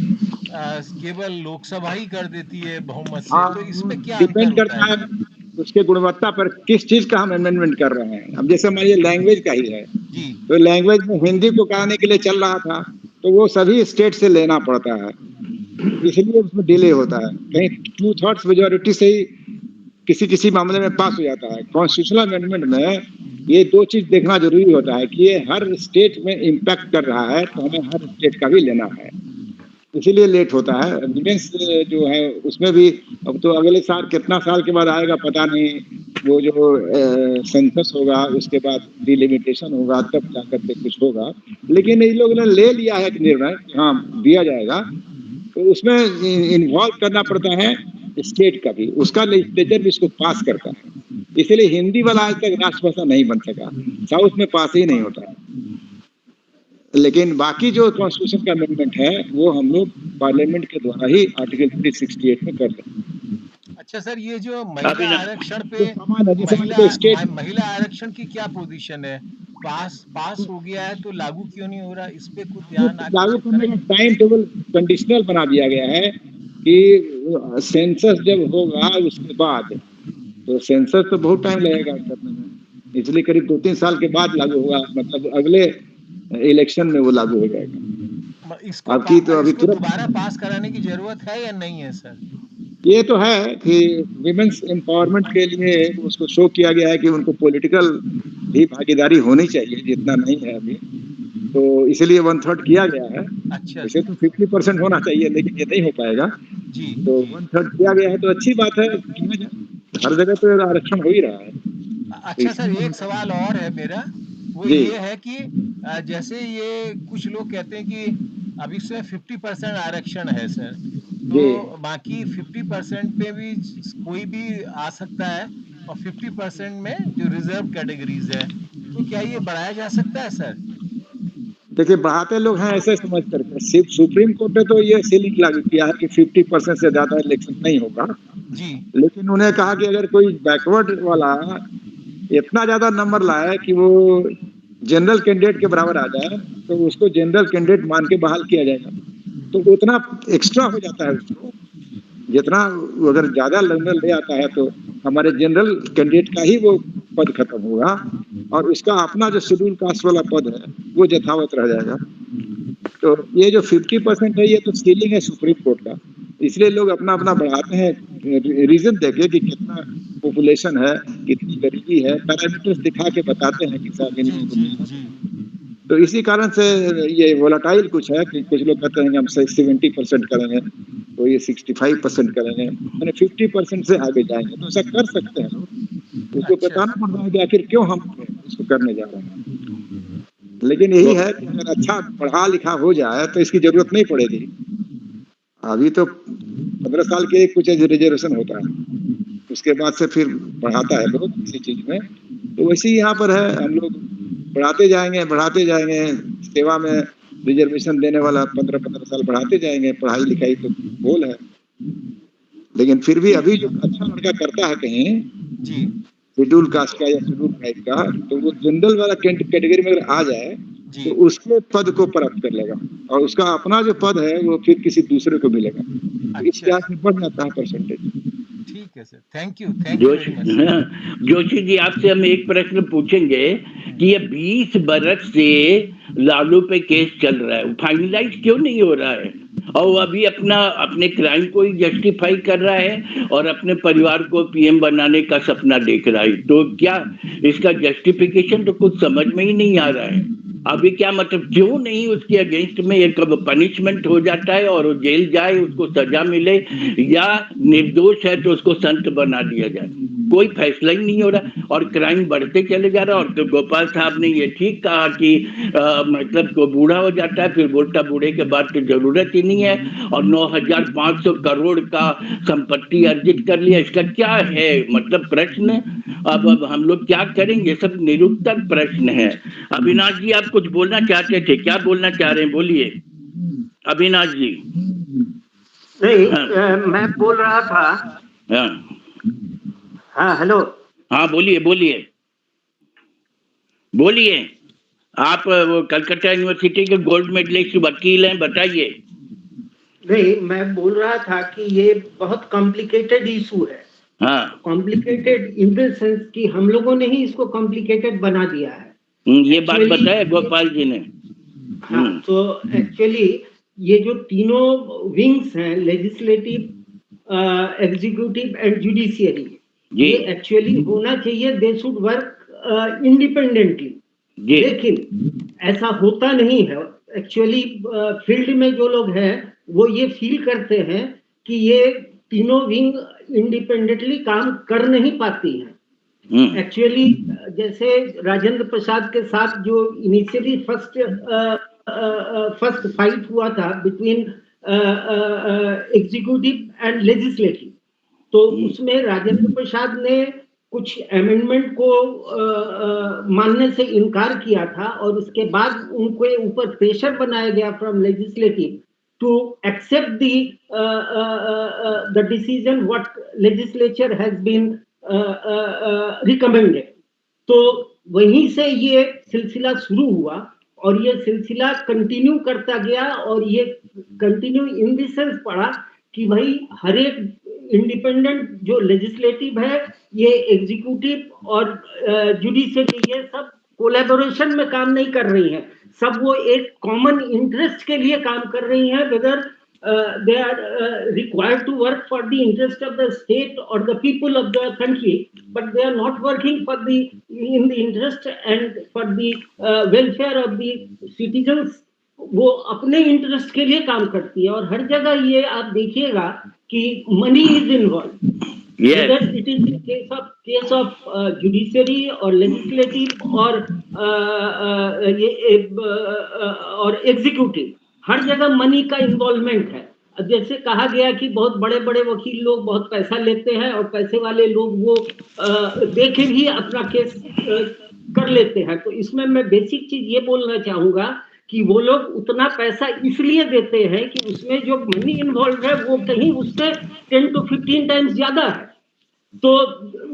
केवल लोकसभा ही कर देती है बहुमत से। तो इसमें क्या अंतर डिपेंड होता करता है? है उसके गुणवत्ता पर, किस चीज का हम अमेंडमेंट कर रहे हैं। अब जैसे मान लीजिए लैंग्वेज का ही है, जी तो लैंग्वेज में हिंदी को कराने के लिए चल रहा था, तो वो सभी स्टेट से लेना पड़ता है, इसलिए उसमें डिले होता है। कहीं 2/3 मेजोरिटी से ही किसी किसी मामले में पास हो जाता है। कॉन्स्टिट्यूशनल अमेंडमेंट में ये दो चीज देखना जरूरी होता है कि ये हर स्टेट में इम्पैक्ट कर रहा है, तो हमें हर स्टेट का भी लेना है, इसीलिए लेट होता है। विमेंस जो है उसमें भी अब तो अगले साल, कितना साल के बाद आएगा पता नहीं, वो जो सेंसस होगा उसके बाद डिलिमिटेशन होगा, तब जाकर के कुछ होगा। लेकिन इन लोगों ने ले लिया है एक निर्णय कि हाँ दिया जाएगा, तो उसमें इन्वॉल्व करना पड़ता है स्टेट का भी, उसका लेजिस्लेचर भी इसको पास करता है। इसलिए हिंदी वाला आज तक राष्ट्रभाषा नहीं बन सका, साउथ में पास ही नहीं होता है। लेकिन बाकी जो कॉन्स्टिट्यूशन का अमेंडमेंट है वो हम लोग पार्लियामेंट के द्वारा ही आर्टिकल 368 में कर रहे हैं। अच्छा सर, ये जो महिला आरक्षण पे, तो समान है, जैसे मान लीजिए स्टेट महिला आरक्षण की क्या पोजीशन है? पास हो गया है तो लागू क्यों नहीं हो रहा? इस पे कुछ ध्यान लागू आकर्षित करने करें। का टाइम टेबल कंडीशनल बना दिया गया है कि सेंसस जब होगा उसके बाद, तो सेंसस तो बहुत टाइम लगेगा करने में, इसलिए करीब 2-3 साल के बाद लागू होगा, मतलब अगले इलेक्शन में वो लागू हो जाएगा। इसको आपकी तो अभी तुरंत दोबारा पास कराने की जरूरत है या नहीं है सर? ये तो है कि विमेंस एम्पावरमेंट के लिए उसको शो किया गया है कि उनको पॉलिटिकल भी भागीदारी होनी चाहिए, जितना नहीं है अभी, तो इसलिए 1/3 किया गया है। अच्छा वैसे तो 50% होना चाहिए, लेकिन ये नहीं हो पाएगा, जी। तो 1/3 किया गया है, तो अच्छी बात है। हर जगह तो आरक्षण हो ही रहा है। अच्छा सर, एक सवाल और है मेरा, वो जी। ये है कि जैसे ये कुछ लोग कहते हैं कि अभी इसमें 50% आरक्षण है सर, तो बाकी 50% पे भी कोई भी आ सकता है, और 50% में जो रिजर्व कैटेगरीज है, तो क्या ये बढ़ाया जा सकता है सर? देखिए बढ़ाते लोग हैं ऐसे समझ करके, सुप्रीम कोर्ट ने तो ये सीलिंग लागू किया है कि 50% से ज्यादा इलेक्शन नहीं होगा, जी लेकिन उन्हें कहा कि अगर कोई बैकवर्ड वाला इतना ज्यादा नंबर लाए कि वो जनरल कैंडिडेट के बराबर आ जाए, तो उसको जनरल कैंडिडेट मान के बहाल किया जाएगा। तो उतना एक्स्ट्रा हो जाता है उसको, जितना अगर ज्यादा नंबर ले आता है तो हमारे जनरल कैंडिडेट का ही वो पद खत्म होगा, और उसका अपना जो शेड्यूल कास्ट वाला पद है वो यथावत रह जाएगा। तो ये जो 50% है, ये तो सीलिंग है सुप्रीम कोर्ट का, इसलिए लोग अपना अपना बढ़ाते हैं रीजन देके कि कितना पॉपुलेशन है, कितनी गरीबी है, पैरामीटर्स दिखा के बताते हैं कि साहब इन लोगों को मिलना। तो इसी कारण से ये वोलाटाइल कुछ है कि कुछ लोग कहते हैं कि हम 70% करेंगे, तो ये 65% करेंगे, यानी 50% से आगे जाएंगे, तो ऐसा कर सकते हैं लोग। उसको बताना पड़ता है कि आखिर क्यों हम इसको करने जा रहे हैं। लेकिन यही है कि अगर अच्छा पढ़ा लिखा हो जाए तो इसकी जरूरत नहीं पड़ेगी। अभी तो 15 साल के कुछ रिजर्वेशन होता है, उसके बाद से फिर बढ़ाता है लोग किसी चीज में, तो वैसे ही यहाँ पर है, हम लोग बढ़ाते जाएंगे सेवा में रिजर्वेशन देने वाला 15-15 साल बढ़ाते जाएंगे। पढ़ाई लिखाई तो गोल है, लेकिन फिर भी अभी जो अच्छा लड़का करता है कहीं जी शेड्यूल कास्ट का या शेड्यूल ट्राइब का, तो वो जनरल वाला कैटेगरी में अगर आ जाए जी। तो उसके पद को प्राप्त कर लेगा, और उसका अपना जो पद है वो फिर किसी दूसरे को मिलेगा। तो इस लिहाज से बढ़ जाता है परसेंटेज। ठीक है sir, thank you very much. Joshi ji, आपसे हम एक प्रश्न पूछेंगे कि ये 20 बरस से लालू पे केस चल रहा है, फाइनलाइज क्यों नहीं हो रहा है? और वो अभी अपने क्राइम को ही जस्टिफाई कर रहा है और अपने परिवार को पीएम बनाने का सपना देख रहा है, तो क्या इसका जस्टिफिकेशन तो कुछ समझ में ही नहीं आ रहा है। अभी क्या मतलब, क्यों नहीं उसके अगेंस्ट में एक पनिशमेंट हो जाता है और वो जेल जाए, उसको सजा मिले, या निर्दोष है तो उसको संत बना दिया जाए? कोई फैसला ही नहीं हो रहा और क्राइम बढ़ते चले जा रहा है। और तो गोपाल साहब ने ये ठीक कहा कि मतलब को बूढ़ा हो जाता है, फिर बोलता बूढ़े के बाद तो जरूरत ही नहीं है, और 9,500 करोड़ का संपत्ति अर्जित कर लिया। इसका क्या है मतलब प्रश्न? अब हम लोग क्या करेंगे? सब निरुत्तर प्रश्न है। अविनाश जी, आप कुछ बोलना चाहते थे, क्या बोलना चाह रहे हैं, बोलिए अविनाश जी। नहीं, हाँ मैं बोल रहा था। हाँ हाँ, हेलो। हाँ, बोलिए बोलिए बोलिए। आप वो कलकत्ता यूनिवर्सिटी के गोल्ड मेडलिस्ट वकील हैं, बताइए। नहीं, मैं बोल रहा था कि ये बहुत कॉम्प्लिकेटेड इशू है। हाँ कॉम्प्लिकेटेड इन द सेंस कि हम लोगों ने ही इसको कॉम्प्लिकेटेड बना दिया है। ये बात Actually, बताया गोपाल जी ने। हाँ, तो एक्चुअली ये जो तीनों विंग्स हैं, लेजिस्लेटिव, एग्जीक्यूटिव एंड जुडिशियरी, जी ये एक्चुअली होना चाहिए, दे शुड वर्क इंडिपेंडेंटली। जी लेकिन ऐसा होता नहीं है। एक्चुअली फील्ड में जो लोग हैं वो ये फील करते हैं कि ये तीनों विंग इंडिपेंडेंटली काम कर नहीं पाती हैं। एक्चुअली जैसे राजेंद्र प्रसाद के साथ जो इनिशियली फर्स्ट फाइट हुआ था बिटवीन एग्जीक्यूटिव एंड लेजिस्लेटिव, तो उसमें राजेंद्र प्रसाद ने कुछ अमेंडमेंट को मानने से इनकार किया था और उसके बाद उनके ऊपर प्रेशर बनाया गया from legislative to accept the decision what legislature has been recommended. तो वहीं से ये सिलसिला शुरू हुआ और ये सिलसिला कंटिन्यू करता गया और ये कंटिन्यू इन द सेंस पड़ा कि भाई हर एक इंडिपेंडेंट जो लेजिस्लेटिव है, ये एग्जीक्यूटिव और जुडिशियरी, ये सब कोलैबोरेशन में काम नहीं कर रही हैं। सब वो एक कॉमन इंटरेस्ट के लिए काम कर रही हैं, weather they are required to work for the interest of the state or the people of the country, but they are not working for the in the interest and for the welfare of the citizens। वो अपने interest के लिए काम करती है और हर जगह ये आप देखिएगा कि money is involve, whether it is in case of judiciary or legislative और एग्जीक्यूटिव, हर जगह मनी का इन्वॉल्वमेंट है। अब जैसे कहा गया कि बहुत बड़े बड़े वकील लोग बहुत पैसा लेते हैं और पैसे वाले लोग वो देखे भी अपना केस कर लेते हैं, तो इसमें मैं बेसिक चीज ये बोलना चाहूंगा कि वो लोग उतना पैसा इसलिए देते हैं कि उसमें जो मनी इन्वॉल्व है वो कहीं उससे 10 to 15 टाइम्स ज्यादा है। तो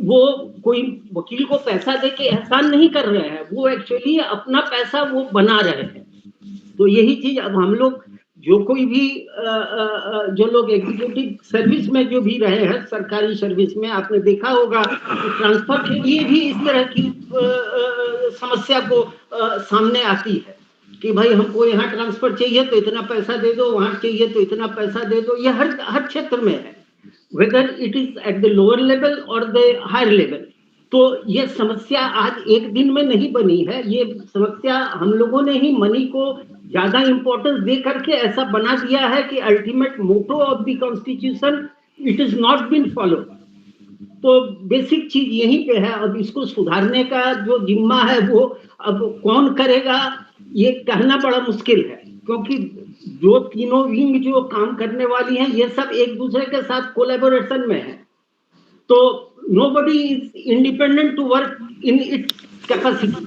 वो कोई वकील को पैसा दे के एहसान नहीं कर रहे हैं, वो एक्चुअली अपना पैसा वो बना रहे हैं। तो यही चीज अब हम लोग जो कोई भी जो लोग एग्जीक्यूटिव सर्विस में जो भी रहे हैं, सरकारी सर्विस में, आपने देखा होगा कि ट्रांसफर के लिए भी इस तरह की समस्या को सामने आती है कि भाई हमको यहाँ ट्रांसफर चाहिए तो इतना पैसा दे दो, वहां चाहिए तो इतना पैसा दे दो। ये हर क्षेत्र में है, whether it is at the lower level और द हायर लेवल। तो ये समस्या आज एक दिन में नहीं बनी है, ये समस्या हम लोगों ने ही मनी को ज्यादा इंपॉर्टेंस दे करके ऐसा बना दिया है कि ultimate motto of the constitution it is not been follow. तो बेसिक चीज यहीं पे है। अब इसको सुधारने का जो जिम्मा है वो अब कौन करेगा ये कहना बड़ा मुश्किल है, क्योंकि जो तीनों विंग जो काम करने वाली हैं ये सब एक दूसरे के साथ कोलैबोरेशन में है। तो nobody is independent to work in its capacity।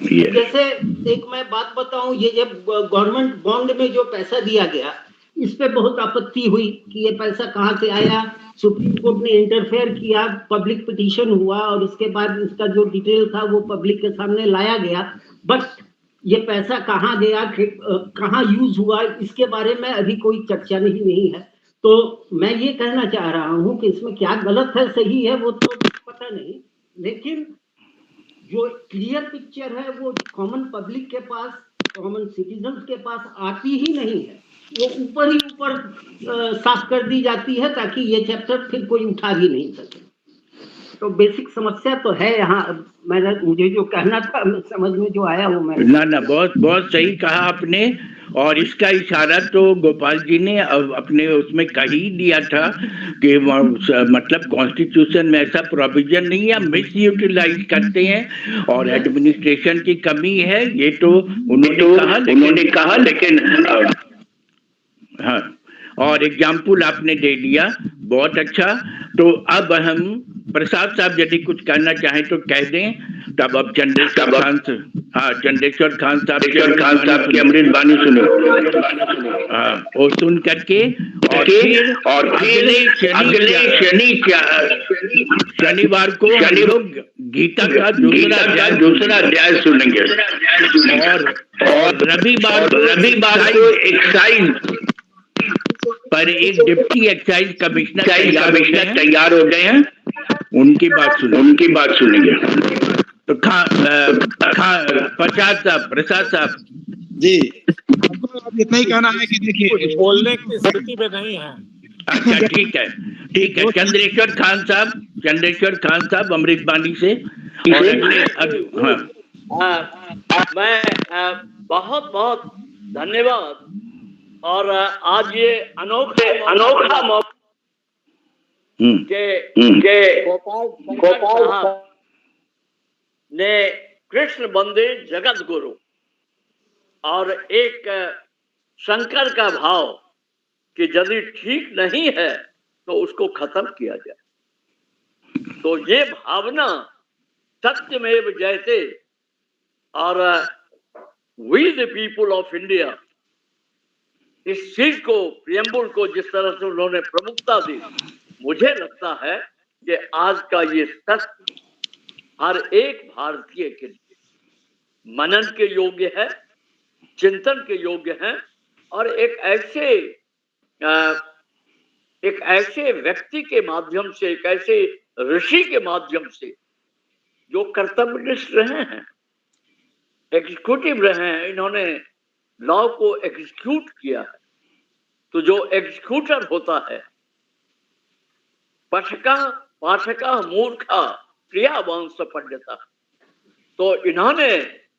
जैसे एक मैं बात बताऊं, ये जब गवर्नमेंट बॉन्ड में जो पैसा दिया गया, इस पे बहुत आपत्ति हुई कि ये पैसा कहाँ से आया। सुप्रीम कोर्ट ने इंटरफेयर किया, पब्लिक पिटीशन हुआ और इसके बाद इसका जो डिटेल था वो पब्लिक के सामने लाया गया। बट ये पैसा कहाँ गया, कहाँ यूज हुआ, इसके बारे में अभी कोई चर्चा नहीं है। तो मैं ये कहना चाह रहा हूँ कि इसमें क्या गलत है सही है वो तो पता नहीं, लेकिन जो क्लियर पिक्चर है वो कॉमन पब्लिक के पास, कॉमन सिटीजन्स के पास आती ही नहीं है। वो ऊपर ही ऊपर साफ कर दी जाती है ताकि ये चैप्टर फिर कोई उठा भी नहीं सके। तो बेसिक समस्या तो है यहाँ। मुझे जो कहना था समझ में जो आया वो मैं ना बहुत सही कहा आपने। और इसका इशारा तो गोपाल जी ने अपने उसमें कह ही दिया था कि मतलब कॉन्स्टिट्यूशन में ऐसा प्रोविजन नहीं है, मिस यूटिलाइज करते हैं और एडमिनिस्ट्रेशन की कमी है। ये तो उन्होंने कहा लेकिन हाँ, और एग्जाम्पल आपने दे दिया, बहुत अच्छा। तो अब हम प्रसाद साहब यदि कुछ कहना चाहें तो कह दें। तब अब चंद्रेश्वर खान से, हाँ चंद्रेश्वर खान साहब की अमृत बानी सुनो। हाँ वो सुन करके और फिर अगले शनिवार को हम लोग गीता का दूसरा अध्याय सुनेंगे और रविवार को एक्साइज पर एक डिप्टी एक्साइज कमिश्नर तैयार हो गए हैं, उनकी बात सुनेंगे। तो प्रसाद साहब जी, हमको अब इतना ही कहना है कि देखिए बोलने की स्थिति में नहीं है। अच्छा ठीक है चंद्रेश्वर खान साहब अमृतबानी से। मैं बहुत बहुत धन्यवाद। और आज ये अनोखा मौका के गोपाल साहब ने कृष्ण बंदे जगत गुरु और एक शंकर का भाव कि यदि ठीक नहीं है तो उसको खत्म किया जाए। तो ये भावना सत्यमेव जयते और we the people of India, इस चीज को प्रियम्बुल को जिस तरह से उन्होंने प्रमुखता दी, मुझे लगता है कि आज का ये सत्य हर एक भारतीय के लिए मनन के योग्य है, चिंतन के योग्य है और एक ऐसे व्यक्ति के माध्यम से, एक ऐसे ऋषि के माध्यम से जो कर्तव्यनिष्ठ रहे हैं, एग्जीक्यूटिव रहे हैं, इन्होंने लॉ को एग्जीक्यूट किया है। तो जो एग्जीक्यूटर होता है, पाठका मूर्खा क्रियावान स पंडिता, तो इन्होंने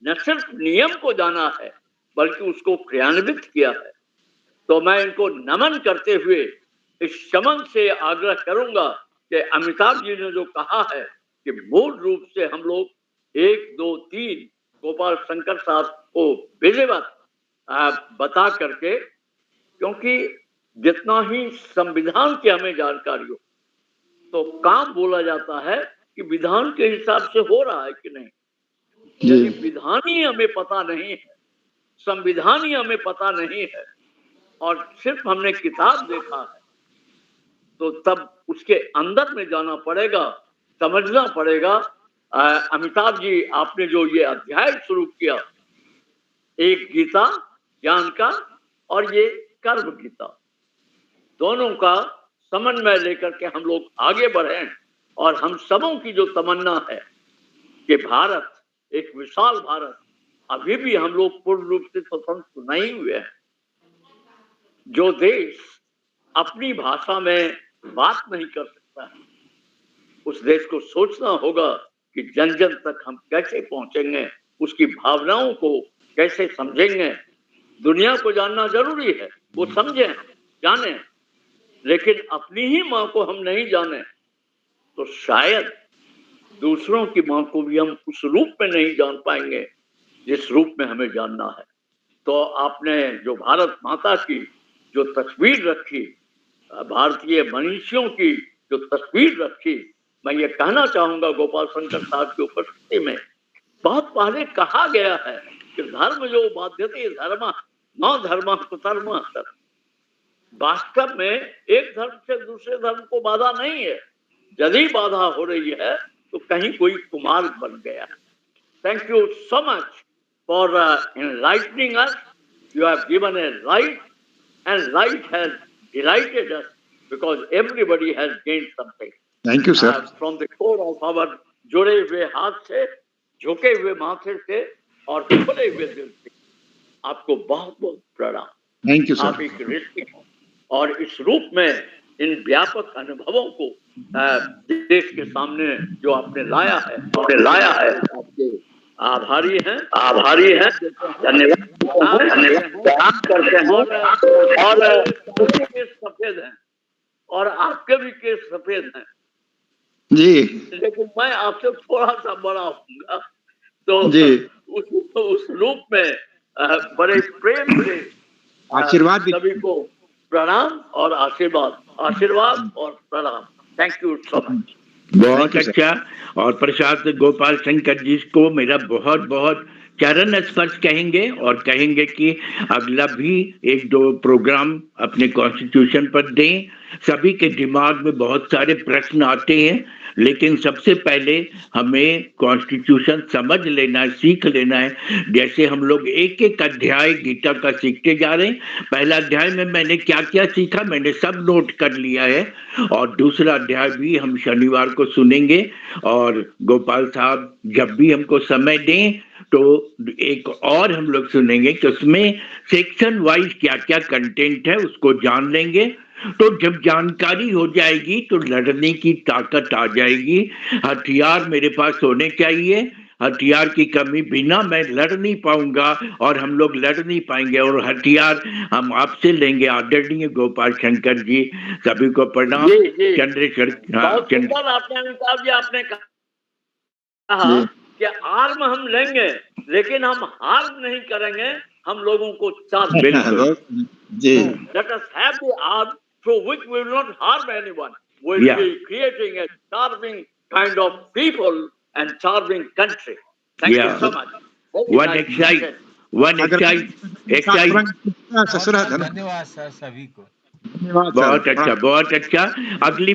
न सिर्फ नियम को जाना है बल्कि उसको क्रियान्वित किया है। तो मैं इनको नमन करते हुए इस शमन से आग्रह करूंगा कि अमिताभ जी ने जो कहा है कि मूल रूप से हम लोग 1, 2, 3 गोपाल शंकर साहब को विधिवत बता करके, क्योंकि जितना ही संविधान की हमें जानकारी हो तो काम बोला जाता है कि विधान के हिसाब से हो रहा है कि नहीं। यदि विधान ही हमें पता नहीं है, संविधान ही हमें पता नहीं है और सिर्फ हमने किताब देखा है, तो तब उसके अंदर में जाना पड़ेगा, समझना पड़ेगा। अमिताभ जी, आपने जो ये अध्याय शुरू किया, एक गीता ज्ञान का और ये कर्म गीता, दोनों का समन्वय लेकर के हम लोग आगे बढ़े। और हम सबों की जो तमन्ना है कि भारत, एक विशाल भारत, अभी भी हम लोग पूर्ण रूप से स्वतंत्र नहीं हुए हैं। जो देश अपनी भाषा में बात नहीं कर सकता है, उस देश को सोचना होगा कि जन जन तक हम कैसे पहुंचेंगे, उसकी भावनाओं को कैसे समझेंगे। दुनिया को जानना जरूरी है, वो समझें, जाने, लेकिन अपनी ही माँ को हम नहीं जाने तो शायद दूसरों की माँ को भी हम उस रूप में नहीं जान पाएंगे जिस रूप में हमें जानना है। तो आपने जो भारत माता की जो तस्वीर रखी, भारतीय मनीषियों की जो तस्वीर रखी, मैं ये कहना चाहूंगा गोपाल शंकर साहब की उपस्थिति में, बहुत पहले कहा गया है कि धर्म जो बाध्यते धर्म न धर्म कुधर्म। वास्तव में एक धर्म से दूसरे धर्म को बाधा नहीं है, यदि बाधा हो रही है तो कहीं कोई कुमार्ग बन गया है। Thank you so much for enlightening us. You have given a light and light has delighted us because everybody has gained something. Thank you, sir. From the core of our जुड़े हुए हाथ से, झुके हुए माथे से और खुले हुए दिल से आपको बहुत बहुत प्रणाम। Thank you sir. आप एक ऋषि और इस रूप में इन व्यापक अनुभवों को देश के सामने जो आपने लाया है आपके आभारी हैं, धन्यवाद करते हैं। और केस सफेद हैं और आपके भी केस सफेद हैं जी, लेकिन मैं आपसे थोड़ा सा बड़ा हूँगा, तो उस रूप में बड़े प्रेम से आशीर्वाद सभी को प्रणाम और आशीर्वाद और प्रणाम। Thank you so much. बहुत अच्छा। और प्रसाद गोपाल शंकर जी को मेरा बहुत बहुत चरण स्पर्श कहेंगे और कहेंगे कि अगला भी एक दो प्रोग्राम अपने कॉन्स्टिट्यूशन पर दें। सभी के दिमाग में बहुत सारे प्रश्न आते हैं, लेकिन सबसे पहले हमें कॉन्स्टिट्यूशन समझ लेना है, सीख लेना है। जैसे हम लोग एक एक अध्याय गीता का सीखते जा रहे हैं, पहला अध्याय में मैंने क्या क्या सीखा मैंने सब नोट कर लिया है, और दूसरा अध्याय भी हम शनिवार को सुनेंगे। और गोपाल साहब जब भी हमको समय दें तो एक और हम लोग सुनेंगे कि उसमें सेक्शन वाइज क्या क्या कंटेंट है उसको जान लेंगे। तो जब जानकारी हो जाएगी तो लड़ने की ताकत आ जाएगी। हथियार मेरे पास होने चाहिए, हथियार की कमी बिना मैं लड़ नहीं पाऊंगा और हम लोग लड़ नहीं पाएंगे, और हथियार हम आपसे लेंगे। आदरणीय गोपाल शंकर जी, सभी को प्रणाम। जी चंद्रेश्वर बहुत सुंदर आपने अमिताभ जी आपने कहा कि आर्म हम लेंगे लेकिन हम हार्म नहीं करेंगे, हम लोगों को चार्ज बिल्कुल जी let us have the arm through which we will not harm anyone. We will be creating a charming kind of people and charming country. Thank you so much. One excite ससुरा धन्यवाद sir सभी को। धन्यवाद बहुत अच्छा बहुत अच्छा। अगली